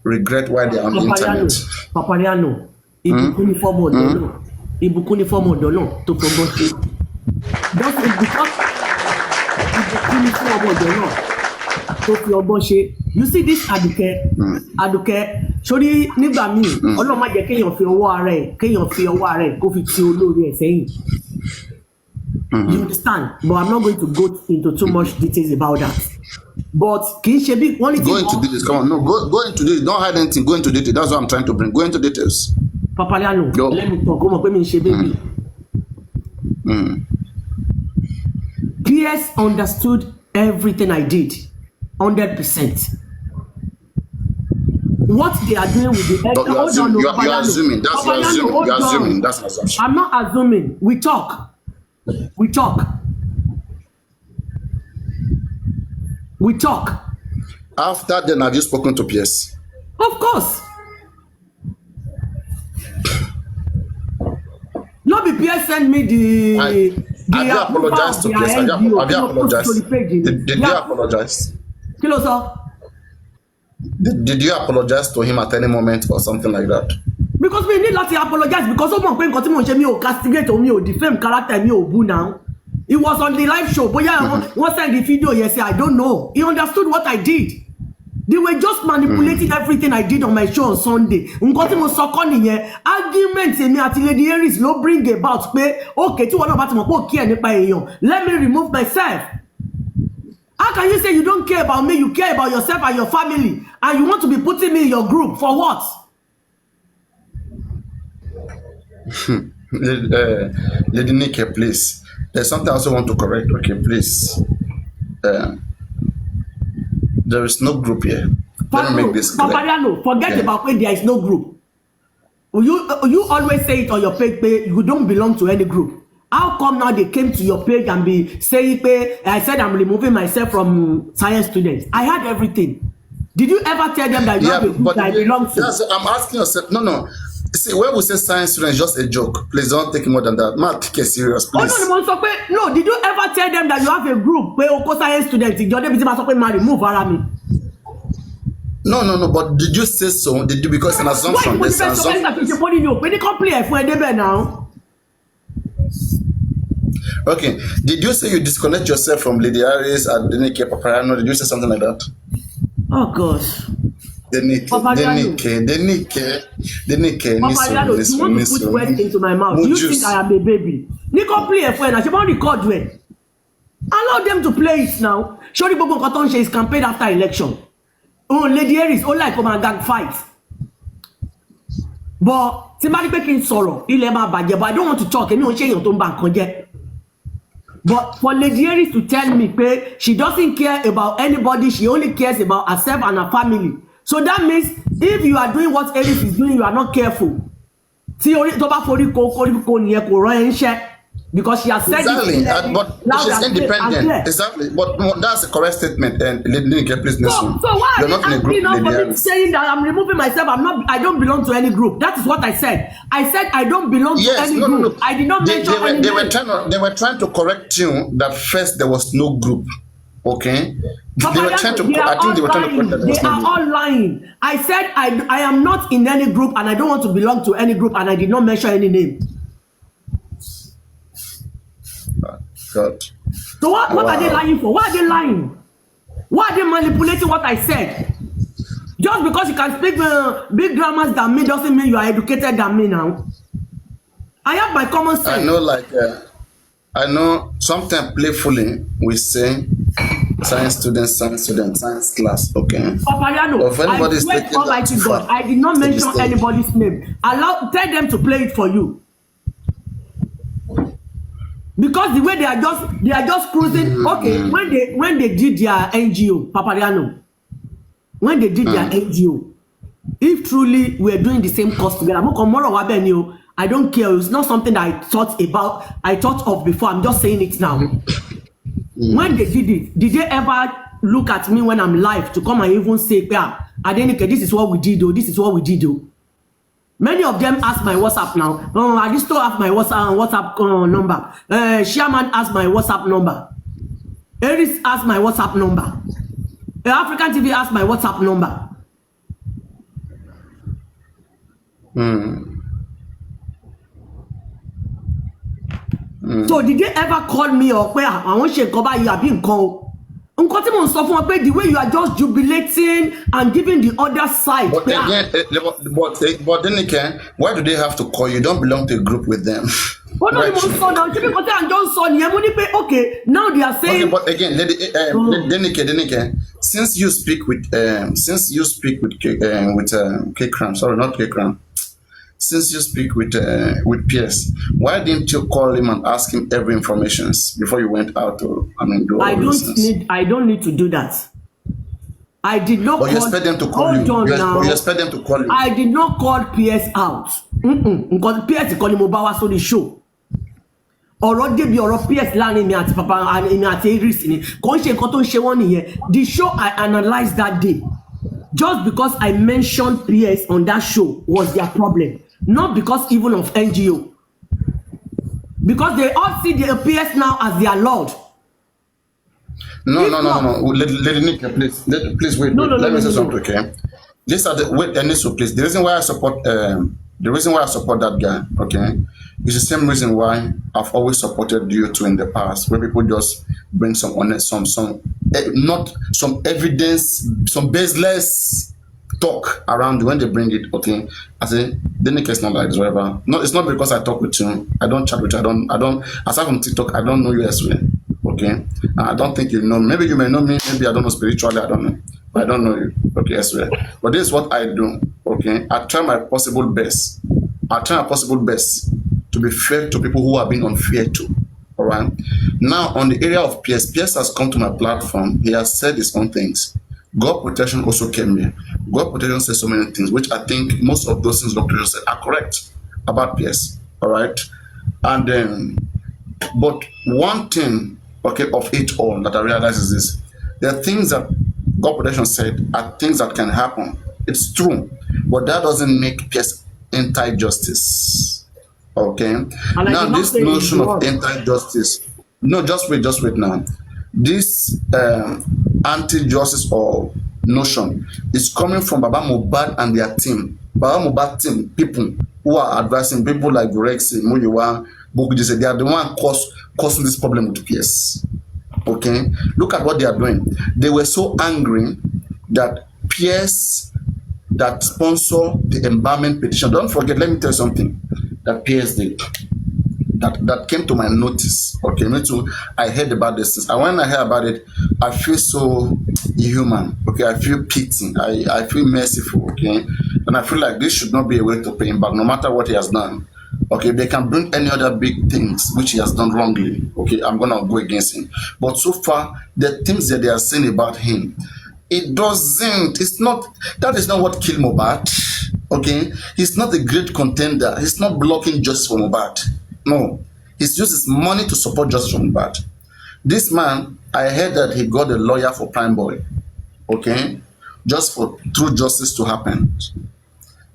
Speaker 2: regret why they are on the internet.
Speaker 1: Paparaino, ìbùkún ni fọ́mọ ọ̀dọ́ náà, ìbùkún ni fọ́mọ ọ̀dọ́ náà tó fọgbọ́n ṣe. Just because ìbùkún ni fún ọmọ ọ̀dọ́ náà tó fi ọgbọ́n ṣe. You see this Aduke, sórí nígbà míì, Ọlọ́run má jẹ́ kéèyàn fi ọwọ́ ara ẹ̀ kó fi ti olórí ẹ̀ sẹ́yìn. You understand? But I'm not going to go into too much details about that. But kì í ṣe bí wọ́n ní
Speaker 2: go into details. Come on, no, go into details. Don't hide anything. Go into details. That's what I'm trying to bring. Go into details.
Speaker 1: Paparaino, let me talk. Ó mọ̀ pé mi ń ṣe baby. Pierce understood everything I did, 100%. What they are doing with the head.
Speaker 2: You are assuming. That's what assuming. You are assuming. That's an assumption.
Speaker 1: I'm not assuming. We talk.
Speaker 2: After then, have you spoken to Pierce?
Speaker 1: Of course. No be Pierce send me the
Speaker 2: have you apologized to Pierce? Have you apologized? Did you apologize?
Speaker 1: Kí ló sọ?
Speaker 2: Did you apologize to him at any moment or something like that?
Speaker 1: Because we need to apologize because ó mọ̀ pé nǹkan tí mo ṣe mi ò castigate mi ò defame character mi ò bú now. He was on the live show. Bóyá wọ́n send the video yesterday. I don't know. He understood what I did. They were just manipulating everything I did on my show on Sunday. Nǹkan tí mo sọ kọ́ nìyẹn. Argument èmi àti Lady Aries ló bring about pé okay tí wọ́n náà bá ti mọ̀ pé ó kí ẹ̀ nípa èèyàn. Let me remove myself. How can you say you don't care about me? You care about yourself and your family, and you want to be putting me in your group for what?
Speaker 2: Lady Nikki, please. There's something I also want to correct. Okay, please. There is no group here. Let me make this clear.
Speaker 1: Papariano, forget about when there is no group. You always say it on your page, you don't belong to any group. How come now they came to your page and be saying, I said I'm removing myself from science students? I had everything. Did you ever tell them that you have a group that I belong to?
Speaker 2: I'm asking yourself, no. See, when we say science students, just a joke. Please don't take it more than that. Man, take it serious, please.
Speaker 1: No, did you ever tell them that you have a group where Oko science students in your remove Arami?
Speaker 2: No, but did you say so? Did you, because an assumption? There's an assumption.
Speaker 1: When you complain now.
Speaker 2: Okay. Did you say you disconnect yourself from Lady Harris at Adenike Paparaino? Did you say something like that?
Speaker 1: Oh gosh.
Speaker 2: Adenike.
Speaker 1: Papariano, you want to put words into my mouth? Do you think I am a baby? Nico play a friend, I should record well. Allow them to play it now. Shori Bobo Kotonche is campaign after election. Oh, Lady Harris, oh like come and gang fight. But somebody making sorrow, but I don't want to talk. But for Lady Harris to tell me, she doesn't care about anybody. She only cares about herself and her family. So that means if you are doing what Harris is doing, you are not careful. Because she has said
Speaker 2: exactly, but she's independent. Exactly, but that's a correct statement. And please listen.
Speaker 1: So why
Speaker 2: you're not in a group,
Speaker 1: for saying that I'm removing myself? I don't belong to any group. That is what I said. I said I don't belong to any group. No. I did not mention any group.
Speaker 2: They were trying to correct you that first there was no group. Okay. They were trying to correct that.
Speaker 1: They are all lying. I said I am not in any group and I don't want to belong to any group, and I did not mention any name.
Speaker 2: God.
Speaker 1: So what are they lying for? Why are they lying? Why are they manipulating what I said? Just because you can speak big grammars than me doesn't mean you are educated than me now. I have my common sense.
Speaker 2: I know sometimes playfully we say science students, science class, okay?
Speaker 1: Papariano,
Speaker 2: if anybody's taking that
Speaker 1: God, I did not mention anybody's name. Tell them to play it for you. Because the way they are just cruising. Okay, when they did their NGO, Papariano, when they did their NGO, if truly we're doing the same course together, I don't care. It's not something that I thought of before. I'm just saying it now. When they did it, did they ever look at me when I'm live to come and even say, Adenike, this is what we did, oh, this is what we did, oh. Many of them ask my WhatsApp now. I just still have my WhatsApp number. Chairman asked my WhatsApp number. Eris asked my WhatsApp number. African TV asked my WhatsApp number. So did they ever call me or where I want to go by you have been called? The way you are just jubilating and giving the other side.
Speaker 2: But again, but then again, why do they have to call you? You don't belong to a group with them.
Speaker 1: Okay, now they are saying.
Speaker 2: Okay, but again, Adenike, since you speak with K-Cram, sorry, not K-Cram. Since you speak with PS, why didn't you call him and ask him every information before you went out to do all
Speaker 1: I don't need to do that. I did not.
Speaker 2: But you expect them to call you. You expect them to call you.
Speaker 1: I did not call PS out. Because PS is calling Mobawa so the show. Already be PS láàrin mi àti Papa and mi àti Iris ni. Kò ṣe nǹkan tó ń ṣe wọ́n nìyẹn. The show I analyzed that day. Just because I mentioned PS on that show was their problem. Not because even of NGO. Because they all see the PS now as their lord.
Speaker 2: No. Lady Nika, please wait. Let me say something, okay? These are please. The reason why I support that guy, okay, is the same reason why I've always supported you two in the past, where people just bring some not some evidence, some baseless talk around when they bring it, okay. I say Adenike is not like this, whatever. No, it's not because I talk with you. I don't chat with you. I don't aside from TikTok, I don't know you as well. Okay. I don't think you know me. Maybe you may know me, maybe I don't know spiritually, I don't know. But I don't know you. Okay, as well. But this is what I do. Okay. I try my possible best to be fair to people who have been unfair to. Alright. Now on the area of PS has come to my platform. He has said his own things. God protection also came here. God protection says so many things, which I think most of those things God protection said are correct about PS. All right. And then, but one thing, okay, of it all that I realize is this: there are things that God protection said are things that can happen. It's true, but that doesn't make PS anti-justice. Okay.
Speaker 1: And I
Speaker 2: Now
Speaker 1: did not
Speaker 2: this
Speaker 1: say it
Speaker 2: notion of
Speaker 1: was.
Speaker 2: anti-justice. No, just wait now. This anti-justice or notion is coming from Baba Mohbad and their team. Baba Mohbad team, people who are advising people like Rexy, Muyiwa, Bokujise, they are the one causing this problem with PS. Okay, look at what they are doing. They were so angry that PS that sponsor the embalming petition. Don't forget, let me tell you something that PS did. That came to my notice. Okay, me too. I heard about this. And when I heard about it, I feel so human. Okay, I feel pity. I feel merciful. Okay, and I feel like this should not be a way to pay him back, no matter what he has done. Okay, they can bring any other big things which he has done wrongly. Okay, I'm gonna go against him. But so far, the things that they are saying about him, it doesn't. It's not. That is not what killed Mohbad. Okay, he's not a great contender. He's not blocking justice for Mohbad. No, he's used his money to support justice for Mohbad. This man, I heard that he got a lawyer for Prime Boy. Okay, just for true justice to happen.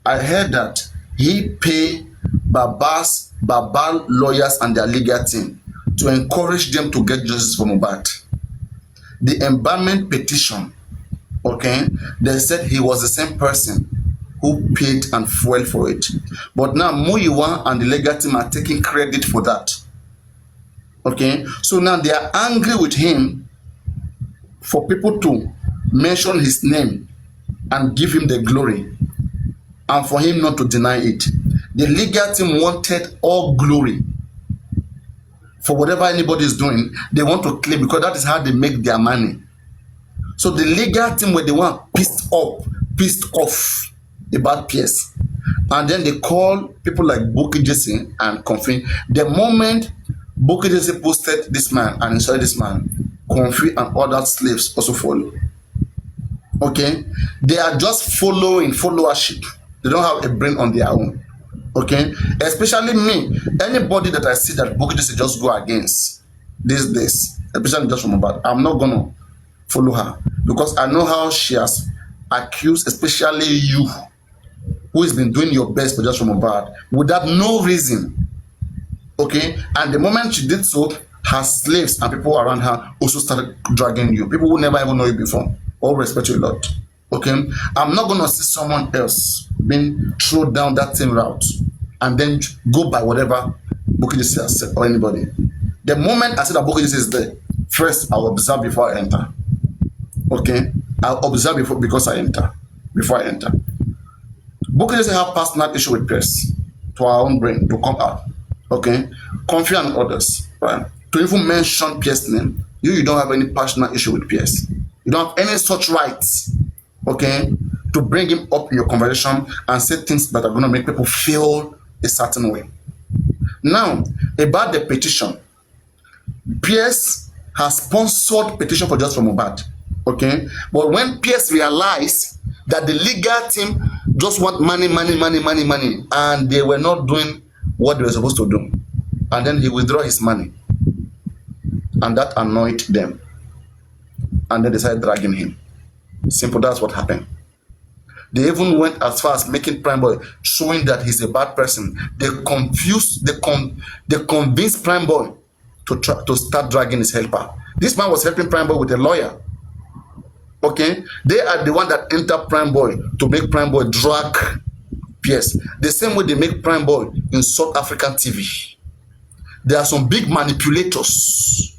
Speaker 2: I heard that he paid Baba lawyers and their legal team to encourage them to get justice for Mohbad. The embalming petition, okay, they said he was the same person who paid and fuel for it. But now Muyiwa and the legal team are taking credit for that. Okay, so now they are angry with him for people to mention his name and give him the glory, and for him not to deny it. The legal team wanted all glory for whatever anybody is doing. They want to claim, because that is how they make their money. So the legal team were the one pissed off about PS, and then they call people like Bukky Jesse and Comfy. The moment Bukky Jesse posted this man and insulted this man, Comfy and other slaves also follow. Okay, they are just following followership. They don't have a brain on their own. Okay, especially me. Anybody that I see that Bukky Jesse just go against these days, especially just from about, I'm not gonna follow her, because I know how she has accused, especially you, who has been doing your best for just from Mohbad without no reason. Okay, and the moment she did so, her slaves and people around her also started dragging you. People who never even know you before. All respect you a lot. Okay, I'm not gonna see someone else being thrown down that same route and then go by whatever Bukky Jesse has said or anybody. The moment I see that Bukky Jesse is there, first I'll observe before I enter. Okay, I'll observe because I enter. Before I enter, Bukky Jesse have personal issue with press to our own brain to come out. Okay, Comfy and others, right? To even mention PS name, you don't have any personal issue with PS. You don't have any such rights, okay, to bring him up in your conversation and say things that are going to make people feel a certain way. Now, about the petition, PS has sponsored petition for justice for Mohbad, okay? But when PS realized that the legal team just want money, and they were not doing what they were supposed to do, and then he withdrew his money, and that annoyed them, and they decided dragging him. Simple, that's what happened. They even went as far as making Prime Boy, showing that he's a bad person. They convinced Prime Boy to start dragging his helper. This man was helping Prime Boy with a lawyer. Okay, they are the one that entered Prime Boy to make Prime Boy drag PS. The same way they make Prime Boy in South African TV. There are some big manipulators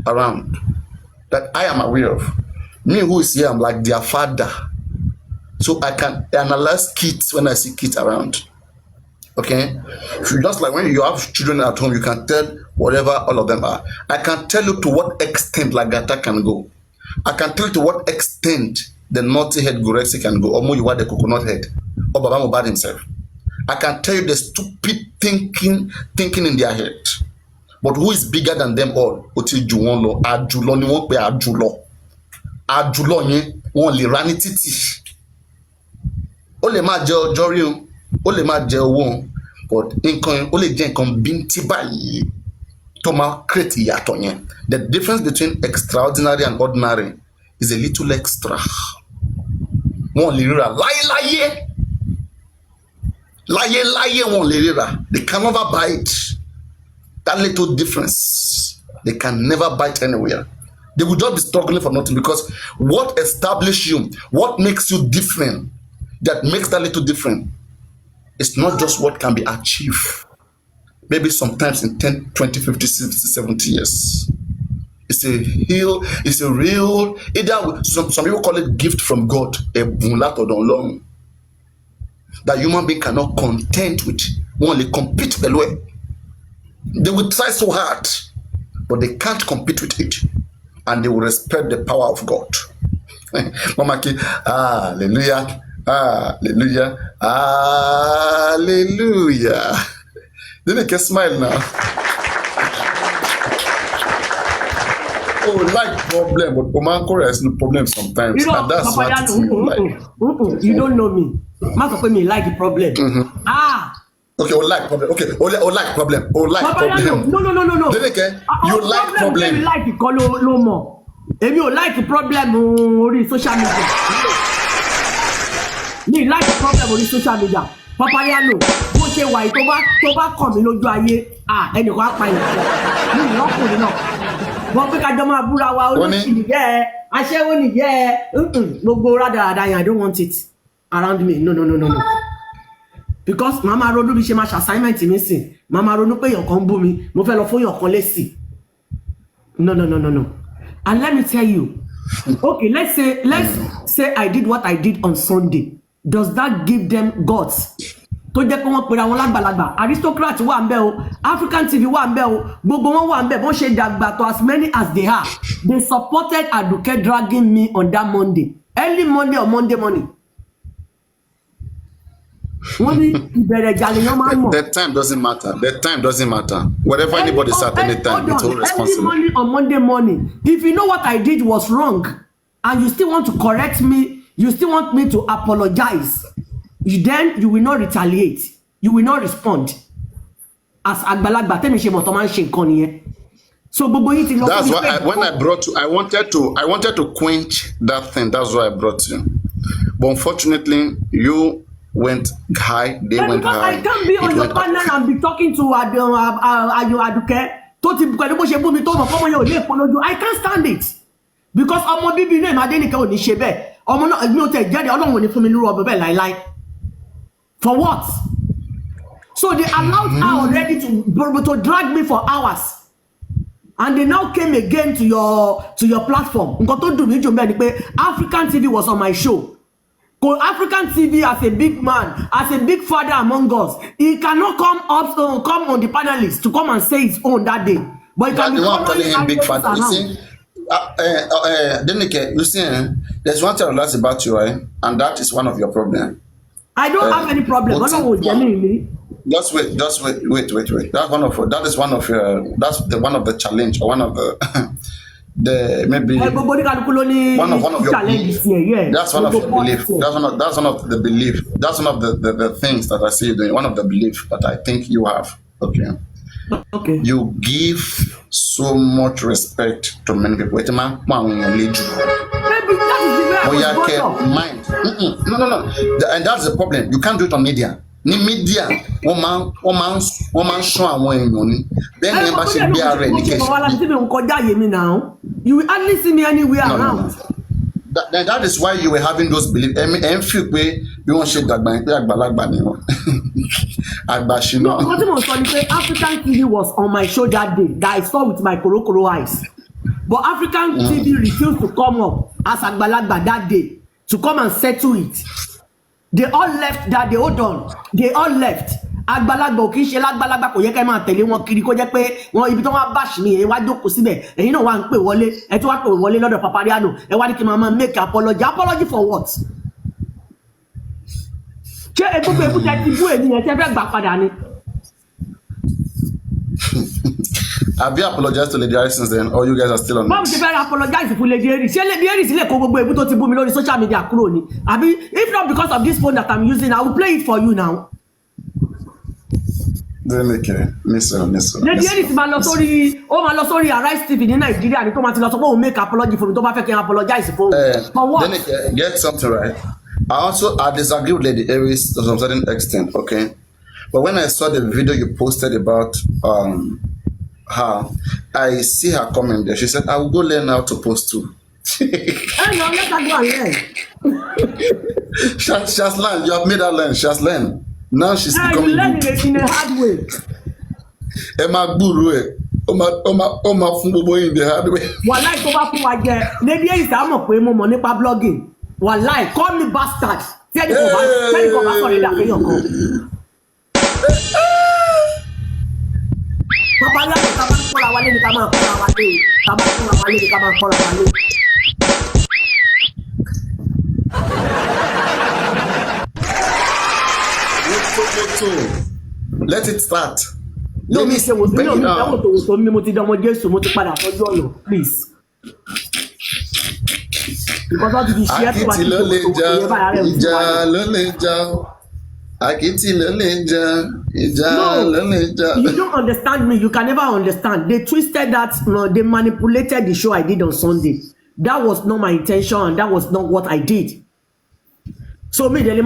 Speaker 2: around that I am aware of. Me who is here, I'm like their father. So I can analyze kids when I see kids around. Okay? If you just like when you have children at home, you can tell whatever all of them are. I can tell you to what extent Lagata can go. I can tell you to what extent the naughty head Gorexi can go, or Muyiwa the coconut head, or Baba Mohbad himself. I can tell you the stupid thinking in their head. But who is bigger than them all? Oti Juwonlo, Ajulo, ni won pe Ajulo. àjùlọ yẹn wọn lè ra ní títì. Ó lè má jẹ ọjọ́ rí o, ó lè má jẹ owó o, but nǹkan yẹn ó lè jẹ́ nǹkan bíntín báyìí tó máa create ìyàtọ̀ yẹn. The difference between extraordinary and ordinary is a little extra. Wọ́n lè ríra láyéláyé. Láyéláyé wọ́n lè ríra. They can never buy it. That little difference, they can never buy it anywhere. They will just be struggling for nothing, because what establishes you, what makes you different, that makes that little different, it's not just what can be achieved. Maybe sometimes in 10, 20, 50, 60, 70 years. It's a real, either some people call it gift from God, that human being cannot contend with, only compete the way. They will try so hard, but they can't compete with it, and they will respect the power of God. Mama Ki, hallelujah, hallelujah, hallelujah. Then they can smile now. Oh, like problem, but Oman has no problem sometimes.
Speaker 1: You know,
Speaker 2: And that's what it is like.
Speaker 1: You don't know me. Must me like the problem.
Speaker 2: Okay, like problem. Okay, like problem. Like problem.
Speaker 1: No.
Speaker 2: Then again, you like problem.
Speaker 1: You like it, no more. If you like the problem on social media, you like the problem on social media. Papariano, bó ṣe wà yìí tó bá kàn mí lójú ayé, ẹnìkan á pa ìyàtọ̀. Mi ò lọ́kùnrin náà. Wọ́n pé ká jọ máa búra wa olóṣì nìyẹn, aṣẹ́wó nìyẹn, gbogbo rádaràda yẹn, I don't want it around me. No. Because mama ronú bí ṣe máa ṣe assignment mi sìn, mama ronú pé èèyàn kan ń bú mi, mo fẹ́ lọ fún èèyàn kan lésì. No. And let me tell you, okay, let's say I did what I did on Sunday. Does that give them guts? Tó jẹ́ pé wọ́n pera wọn lágbàlagbà, aristocrat wà ńbẹ̀ o, African TV wà ńbẹ̀ o, gbogbo wọn wà ńbẹ̀, bọ́n ṣe dàgbà to as many as they are. They supported Aduke dragging me on that Monday, early Monday or Monday morning.
Speaker 2: The time doesn't matter. Whatever anybody said at any time, it's all responsible.
Speaker 1: Early Monday or Monday morning. If you know what I did was wrong, and you still want to correct me, you still want me to apologize, then you will not retaliate. You will not respond. As àgbàlagbà tẹ́mi ṣe mọ̀ tó máa ń ṣe nǹkan nìyẹn. So gbogbo yìí ti lọ.
Speaker 2: That's why when I brought you, I wanted to quench that thing. That's why I brought you. But unfortunately, you went high, they went high.
Speaker 1: I can't be on your panel and be talking to Aduke. I can't stand it. Because ọmọ bíbí náà Adenike ò ní ṣe bẹ́ẹ̀. Ọmọ náà mi ò tẹ̀ jáde Ọlọ́run ò ní fún mi lórú ọbẹ̀ bẹ́ẹ̀ láíláí. For what? So they allowed her already to drag me for hours. And they now came again to your platform. Nǹkan tó dùn mí jù bẹ́ẹ̀ ni pé African TV was on my show. African TV as a big man, as a big father among us, he cannot come on the panelists to come and say his own that day. But he can be
Speaker 2: calling him big father. You see, Adenike, you see, there's one thing I learned about you, right? And that is one of your problems.
Speaker 1: I don't have any problem. Just
Speaker 2: wait. That's one of the challenge, or one of the maybe one of your belief. That's one of your belief. That's one of the belief. That's one of the things that I see you doing. One of the belief that I think you have. Okay. You give so much respect to many people. Maybe that is the way I was brought up. Mind. No. And that's the problem. You can't do it on media. Ni media, woman show àwọn èèyàn ni. Then they must be a
Speaker 1: You will hardly see me anywhere around.
Speaker 2: That is why you were having those beliefs. And feel pé bí wọ́n ṣe dàgbà yẹn pé àgbàlagbà ni wọ́n.
Speaker 1: No, African TV was on my show that day that I saw with my korokoro eyes. But African TV refused to come up as àgbàlagbà that day to come and settle it. They all left that day. Hold on. They all left. Àgbàlagbà kì í ṣe lágbàlagbà kò yẹ ká máa tẹ̀lé wọn kiri kó jẹ́ pé wọn ibi tó wá bash mi ẹ wá jókòó síbẹ̀ ẹ̀yin náà wá ń pè wọlé ẹ tí wá pè wọlé lọ́dọ̀ Papariano ẹ wá ní kí máa make apology for what? Ṣé ebúgbé ti bú ènìyàn tẹ́ fẹ́ gbà padà ni?
Speaker 2: Have you apologized to Lady Harris since then, or you guys are still on
Speaker 1: Mom ti fẹ́ apologize fún Lady Harris. Ṣé Lady Harris lè kó gbogbo èbú tó ti bú mi lórí social media kúrò ni? Àbí if not because of this phone that I'm using, I will play it for you now. Lady Harris máa lọ sórí Arise TV ní Nàìjíríà ni tó máa ti lọ sọ pé òun make apology fún mi tó bá fẹ́ kí n apologize fún òun. For what?
Speaker 2: Get something right. I disagree with Lady Harris to some certain extent, okay? But when I saw the video you posted about her, I see her comment there. She said, I will go learn how to post too.
Speaker 1: Hey, no, let her go and learn.
Speaker 2: She has learned. You have made her learn. She has learned. Now she's becoming
Speaker 1: good. In a hard way.
Speaker 2: Emma Guru, Oma Fumbo in the hard way.
Speaker 1: Walai tó bá fún wa jẹ. Lady Harris á mọ̀ pé mo mọ̀ nípa blogging. Walai, call me bastard. Tell you for my sorry that you go. Papa la ta ba ko la wale ni ká máa ko la wale. Ta ba ko la wale ni ká máa ko la wale.
Speaker 2: Let it start.
Speaker 1: No, me say what to me mo ti domo Jesu mo ti padà sọ́jú ọ̀nà, please. Because all the share to what
Speaker 2: ìjà ló lè jà. Akiti ló lè jà. Ìjà ló lè jà.
Speaker 1: You don't understand me. You can never understand. They twisted that. No, they manipulated the show I did on Sunday. That was not my intention, and that was not what I did. So me, that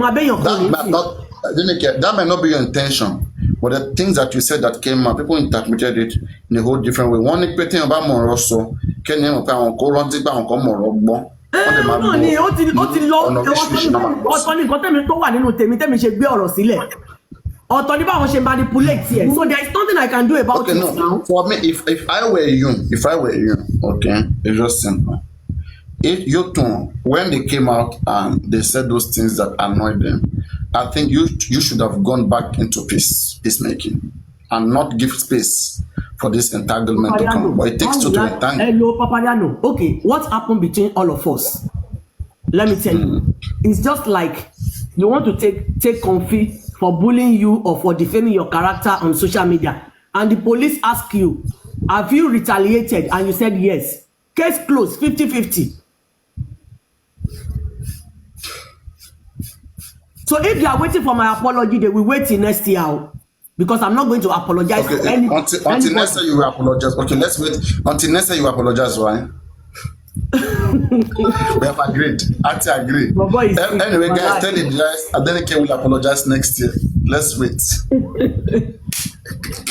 Speaker 2: might not be your intention, but the things that you said that came out, people interpreted it in a whole different way. One thing about Moroso, Kenya, no,
Speaker 1: ni ó ti lọ ọ̀tọ̀ ní nǹkan tẹ́mi tó wà nínú tèmi ṣe gbé ọ̀rọ̀ sílẹ̀ ọ̀tọ̀ ní báwọn ṣe manipulate here, so there is nothing I can do about it now.
Speaker 2: For me, if I were you, okay, it's just simple. If you two, when they came out and they said those things that annoyed them, I think you should have gone back into peacemaking and not give space for this entanglement to come. But it takes two to entangle.
Speaker 1: Hello, Papariano. Okay, what happened between all of us? Let me tell you. It's just like you want to take comfy for bullying you or for defaming your character on social media. And the police ask you, have you retaliated? And you said yes. Case closed, 50-50. So if you are waiting for my apology, they will wait till next year. Because I'm not going to apologize for any.
Speaker 2: Until next year you will apologize. Okay, let's wait. Until next year you apologize, right? We have agreed. I agree. Anyway, guys, tell the guys, Adenike will apologize next year. Let's wait.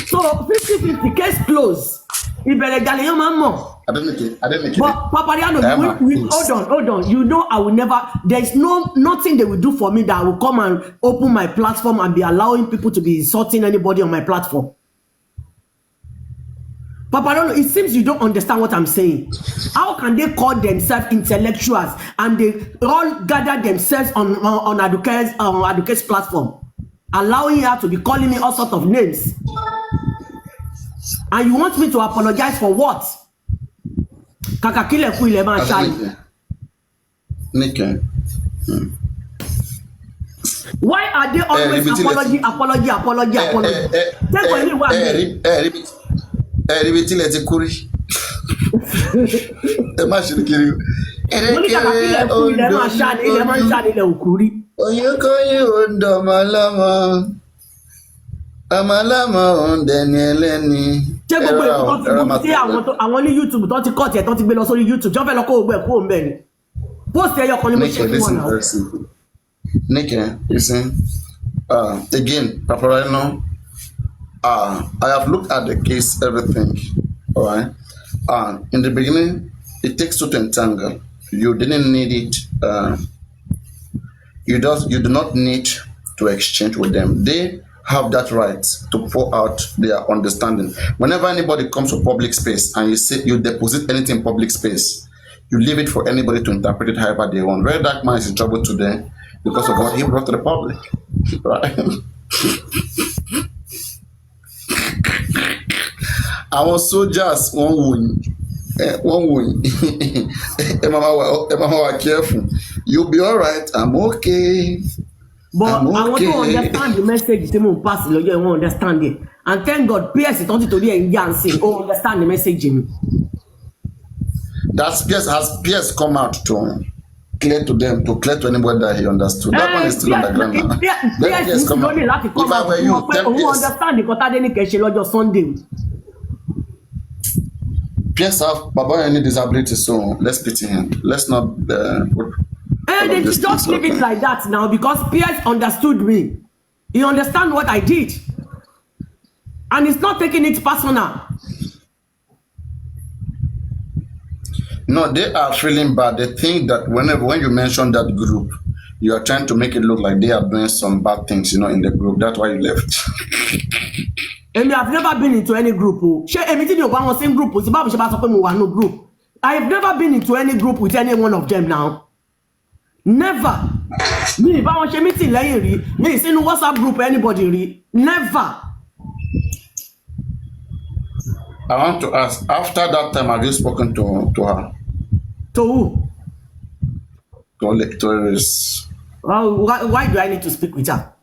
Speaker 1: So 50-50, case closed.
Speaker 2: Adenike.
Speaker 1: But Papariano, hold on. You know I will never. There is nothing they will do for me that I will come and open my platform and be allowing people to be insulting anybody on my platform. Papariano, it seems you don't understand what I'm saying. How can they call themselves intellectuals and they all gather themselves on Aduke's platform, allowing her to be calling me all sorts of names? And you want me to apologize for what? Kakakile kuile ma shine.
Speaker 2: Nike.
Speaker 1: Why are they always apology? Take for me one.
Speaker 2: Ribiti leti kuri. E ma shiri kiri.
Speaker 1: Kakakile kuile ma shine ile ukuri.
Speaker 2: Oyokoyi ondo malama. Amalama ondeneleni.
Speaker 1: Ṣé gbogbo èkó tó ti gbogbo tí àwọn ní YouTube tó ti kọ́ tiẹ̀ tó ti gbé lọ sórí YouTube jọ́ fẹ́ lọ kó gbogbo ẹ̀ kó ń bẹ̀ ni. Post ẹyọ kan ni mo ṣe fún wọn náà.
Speaker 2: Nike, listen. Again, Paparaino, I have looked at the case, everything. All right. In the beginning, it takes two to entangle. You didn't need it. You do not need to exchange with them. They have that right to pour out their understanding. Whenever anybody comes to public space and you deposit anything in public space, you leave it for anybody to interpret it however they want. Very Dark Man is in trouble today because of what he brought to the public. Right? Our soldiers won't win. Emma, careful. You'll be all right. I'm okay.
Speaker 1: But I want to understand the message tí mo pass lọ́jọ́, I want to understand it. And thank God, PS don't to be dancing or understand the messaging.
Speaker 2: That's PS come out to clear to them, to clear to anybody that he understood. That one is still underground now.
Speaker 1: PS come out. If I were you, who understand the Adenike she lọ́jọ́ Sunday.
Speaker 2: PS have Baba any disability, so let's pity him. Let's not
Speaker 1: they just leave it like that now because PS understood me. He understand what I did. And it's not taking it personal.
Speaker 2: No, they are feeling bad. They think that when you mention that group, you are trying to make it look like they are doing some bad things, in the group. That's why you left.
Speaker 1: I've never been into any group. Same group. No group. I have never been into any group with any one of them now. Never. Me, if I want to meeting, me, say no WhatsApp group anybody. Never.
Speaker 2: I want to ask, after that time, have you spoken to her?
Speaker 1: To who?
Speaker 2: To lecturers.
Speaker 1: Why do I need to speak with her?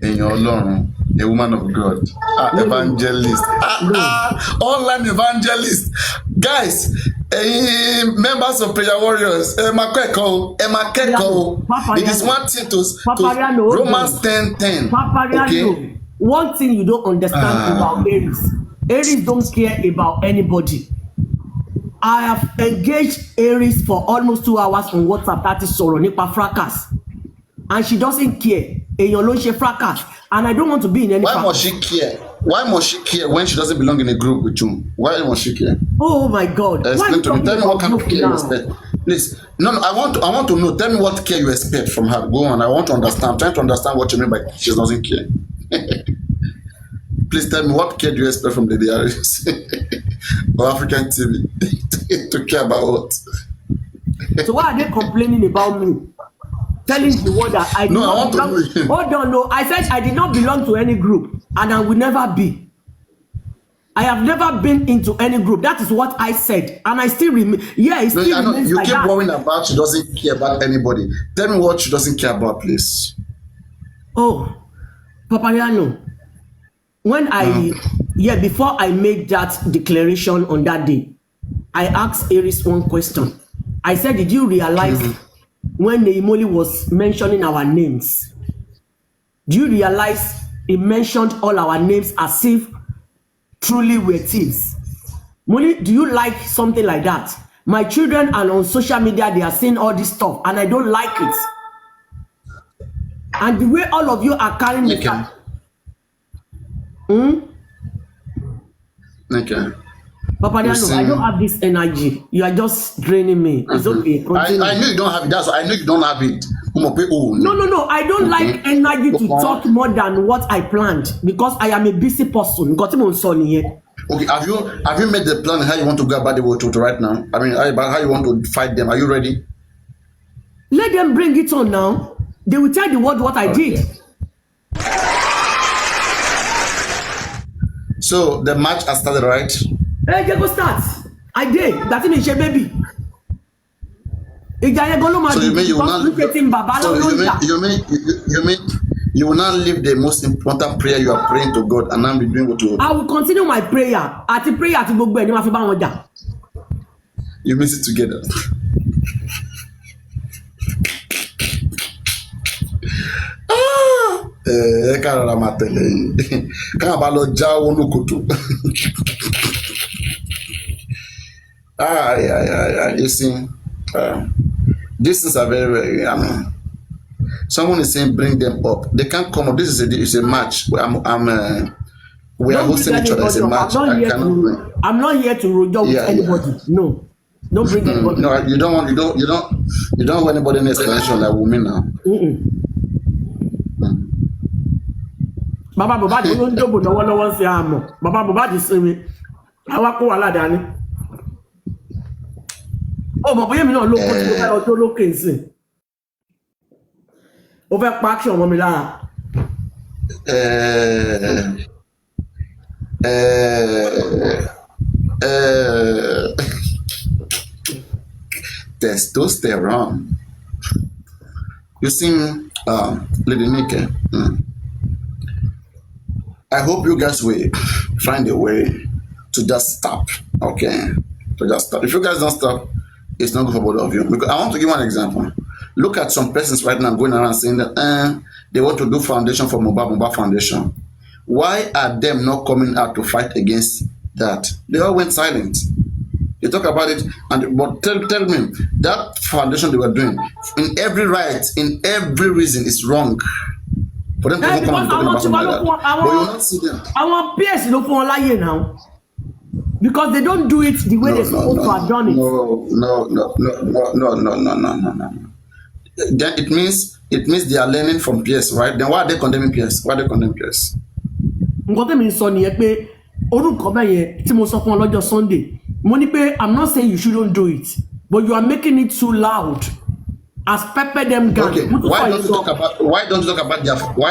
Speaker 2: In your Lord, a woman of God, evangelist, online evangelist. Guys, members of prayer warriors, Emma Keko, it is one thing to Romans 10:10. Okay.
Speaker 1: One thing you don't understand about Aries don't care about anybody. I have engaged Aries for almost 2 hours on WhatsApp. That is sọ̀rọ̀ nípa fracas, and she doesn't care. Èèyàn ló ń ṣe fracas, and I don't want to be in any.
Speaker 2: Why must she care? Why must she care when she doesn't belong in a group with you? Why must she care?
Speaker 1: Oh my God!
Speaker 2: Explain to me. Tell me what kind of care you expect, please. No, I want to know. Tell me what care you expect from her. Go on. I want to understand. I'm trying to understand what you mean by she doesn't care. Please tell me, what care do you expect from Lady Aries or African TV to care about what?
Speaker 1: So why are they complaining about me? Telling the world that I
Speaker 2: no, I want to know.
Speaker 1: Hold on, no. I said I did not belong to any group, and I will never be. I have never been into any group. That is what I said, and I still remain. Yeah, it still remains
Speaker 2: you
Speaker 1: like
Speaker 2: keep
Speaker 1: that.
Speaker 2: worrying about she doesn't care about anybody. Tell me what she doesn't care about, please.
Speaker 1: Oh, paparaino. When before I made that declaration on that day, I asked Aries one question. I said, did you realize when the imole was mentioning our names, do you realize he mentioned all our names as if truly we're thieves? Moli, do you like something like that? My children are on social media, they are seeing all this stuff, and I don't like it. And the way all of you are carrying it.
Speaker 2: Okay.
Speaker 1: Paparaino, I don't have this energy. You are just draining me. It's okay.
Speaker 2: I knew you don't have it. That's why I knew you don't have it.
Speaker 1: No. I don't like energy to talk more than what I planned because I am a busy person.
Speaker 2: Okay, have you made the plan how you want to go about the world right now? I mean, how you want to fight them? Are you ready?
Speaker 1: Let them bring it on now. They will tell the world what I did.
Speaker 2: So the match has started, right?
Speaker 1: Hey, they go start. I did. That means she baby. So
Speaker 2: you mean you will not you will not leave the most important prayer you are praying to God and now be doing what you want?
Speaker 1: I will continue my prayer.
Speaker 2: You mix it together. Kára máa tẹ̀lé yìí káà bá lọ já wọnú kòtò. You see, these things are very, very. Someone is saying bring them up. They can't come up. This is a match. We are hosting each other. It's a match.
Speaker 1: I'm not here to rojọ́ with anybody. No, don't bring anybody.
Speaker 2: No, you don't want anybody in explanation like women now.
Speaker 1: Baba Mohbad ló ń dóbò lọ́wọ́lọ́wọ́ sí àmọ́. Baba Mohbad sinmi. Àwa kó wà ládàáni. Ó mọ̀ bóyá mi náà lóko tí ó fẹ́ lọ tó lókè sí. Ó fẹ́ pa action ọmọ mi lára.
Speaker 2: Testosterone. You see, Lady Nike, I hope you guys will find a way to just stop. Okay, to just stop. If you guys don't stop, it's not good for both of you. Because I want to give one example. Look at some persons right now going around saying that they want to do foundation for Mohbad Foundation. Why are them not coming out to fight against that? They all went silent. They talk about it, and but tell me that foundation they were doing in every right, in every reason, is wrong. For them to come and talking about something like that. But you not see them.
Speaker 1: Our peers don't fall like now. Because they don't do it the way they're supposed to have done it.
Speaker 2: No. Then it means they are learning from peers, right? Then why are they condemning peers? Why are they condemning peers?
Speaker 1: Nǹkan tẹ́mi sọ nìyẹn pé orúkọ bẹ́ẹ̀ yẹn tí mo sọ fún ọ lọ́jọ́ Sunday mo ní pé I'm not saying you shouldn't do it but you are making it too loud as pepper them gang.
Speaker 2: Okay, why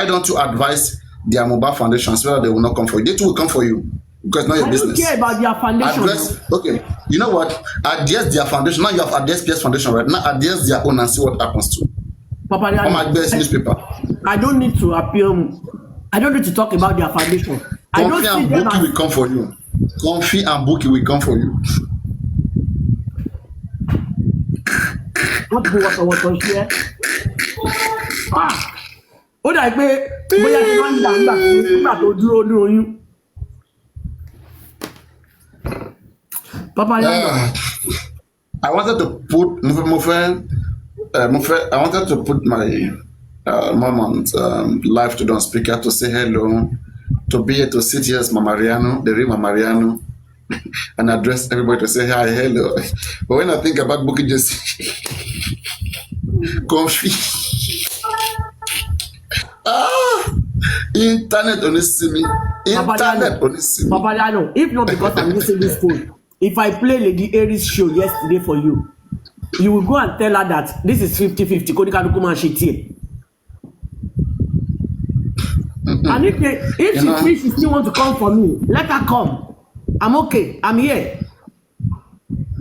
Speaker 2: don't you advise their Mohbad Foundation so that they will not come for you? They too will come for you because it's not your business.
Speaker 1: I don't care about their foundation.
Speaker 2: Okay, you know what? Adhere their foundation. Now you have adhere PS Foundation, right? Now adhere their own and see what happens to.
Speaker 1: Papa,
Speaker 2: my best newspaper.
Speaker 1: I don't need to appear. I don't need to talk about their foundation.
Speaker 2: Comfy and Bookie will come for you. Comfy and Bookie will come for you.
Speaker 1: What do you want to share? Ó dà pé bóyá kí wọ́n ń dà nígbà tó dúró yín. Papa,
Speaker 2: I wanted to put I wanted to put my mom on live today on speaker to say hello, to be here to sit here as Mama Mariano, the real Mama Mariano, and address everybody to say hi, hello. But when I think about Bookie, just comfy. Internet on this me. Internet on this me.
Speaker 1: Papa, I know. If not because I'm using this phone, if I play Lady Aries show yesterday for you, you will go and tell her that this is 50-50. Kodika Lukuma Shiti. And if she thinks she still want to come for me, let her come. I'm okay. I'm here.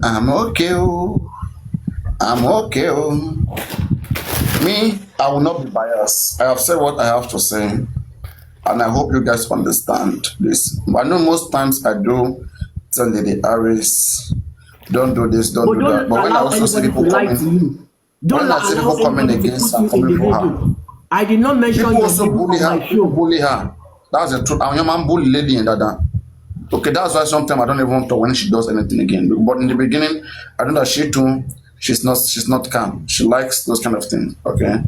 Speaker 2: I'm okay. I'm okay. Me, I will not be biased. I have said what I have to say, and I hope you guys understand this. I know most times I do tell Lady Aries, don't do this, don't do that. But when I also see people coming against her, coming for her,
Speaker 1: I did not mention
Speaker 2: people also bully her. People bully her. That's the truth. I'm your man bully lady and that. Okay, that's why sometimes I don't even talk when she does anything again. But in the beginning, I know that she too, she's not calm. She likes those kind of things. Okay.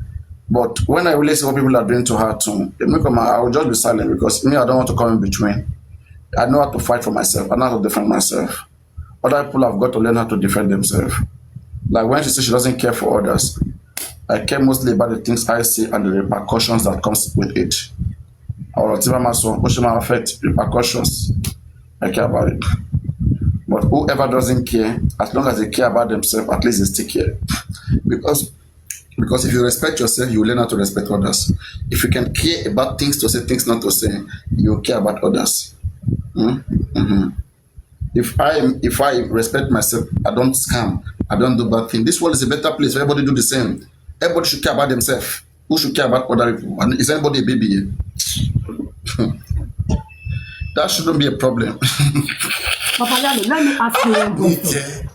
Speaker 2: But when I really see what people are doing to her too, I will just be silent because me, I don't want to come in between. I know how to fight for myself. I know how to defend myself. Other people have got to learn how to defend themselves. Like when she says she doesn't care for others, I care mostly about the things I see and the repercussions that comes with it. Or affect repercussions. I care about it. But whoever doesn't care, as long as they care about themselves, at least they still care. Because if you respect yourself, you learn how to respect others. If you can care about things to say, things not to say, you care about others. If I respect myself, I don't scam, I don't do bad things. This world is a better place for everybody to do the same. Everybody should care about themselves. Who should care about other people? And is anybody a baby here? That shouldn't be a problem.
Speaker 1: Papayano, let me ask you one question.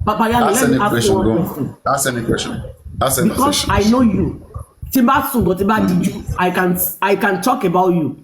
Speaker 1: Papayano, let me ask you one question.
Speaker 2: Ask any question. Ask any
Speaker 1: because
Speaker 2: question.
Speaker 1: I know you. I can talk about you.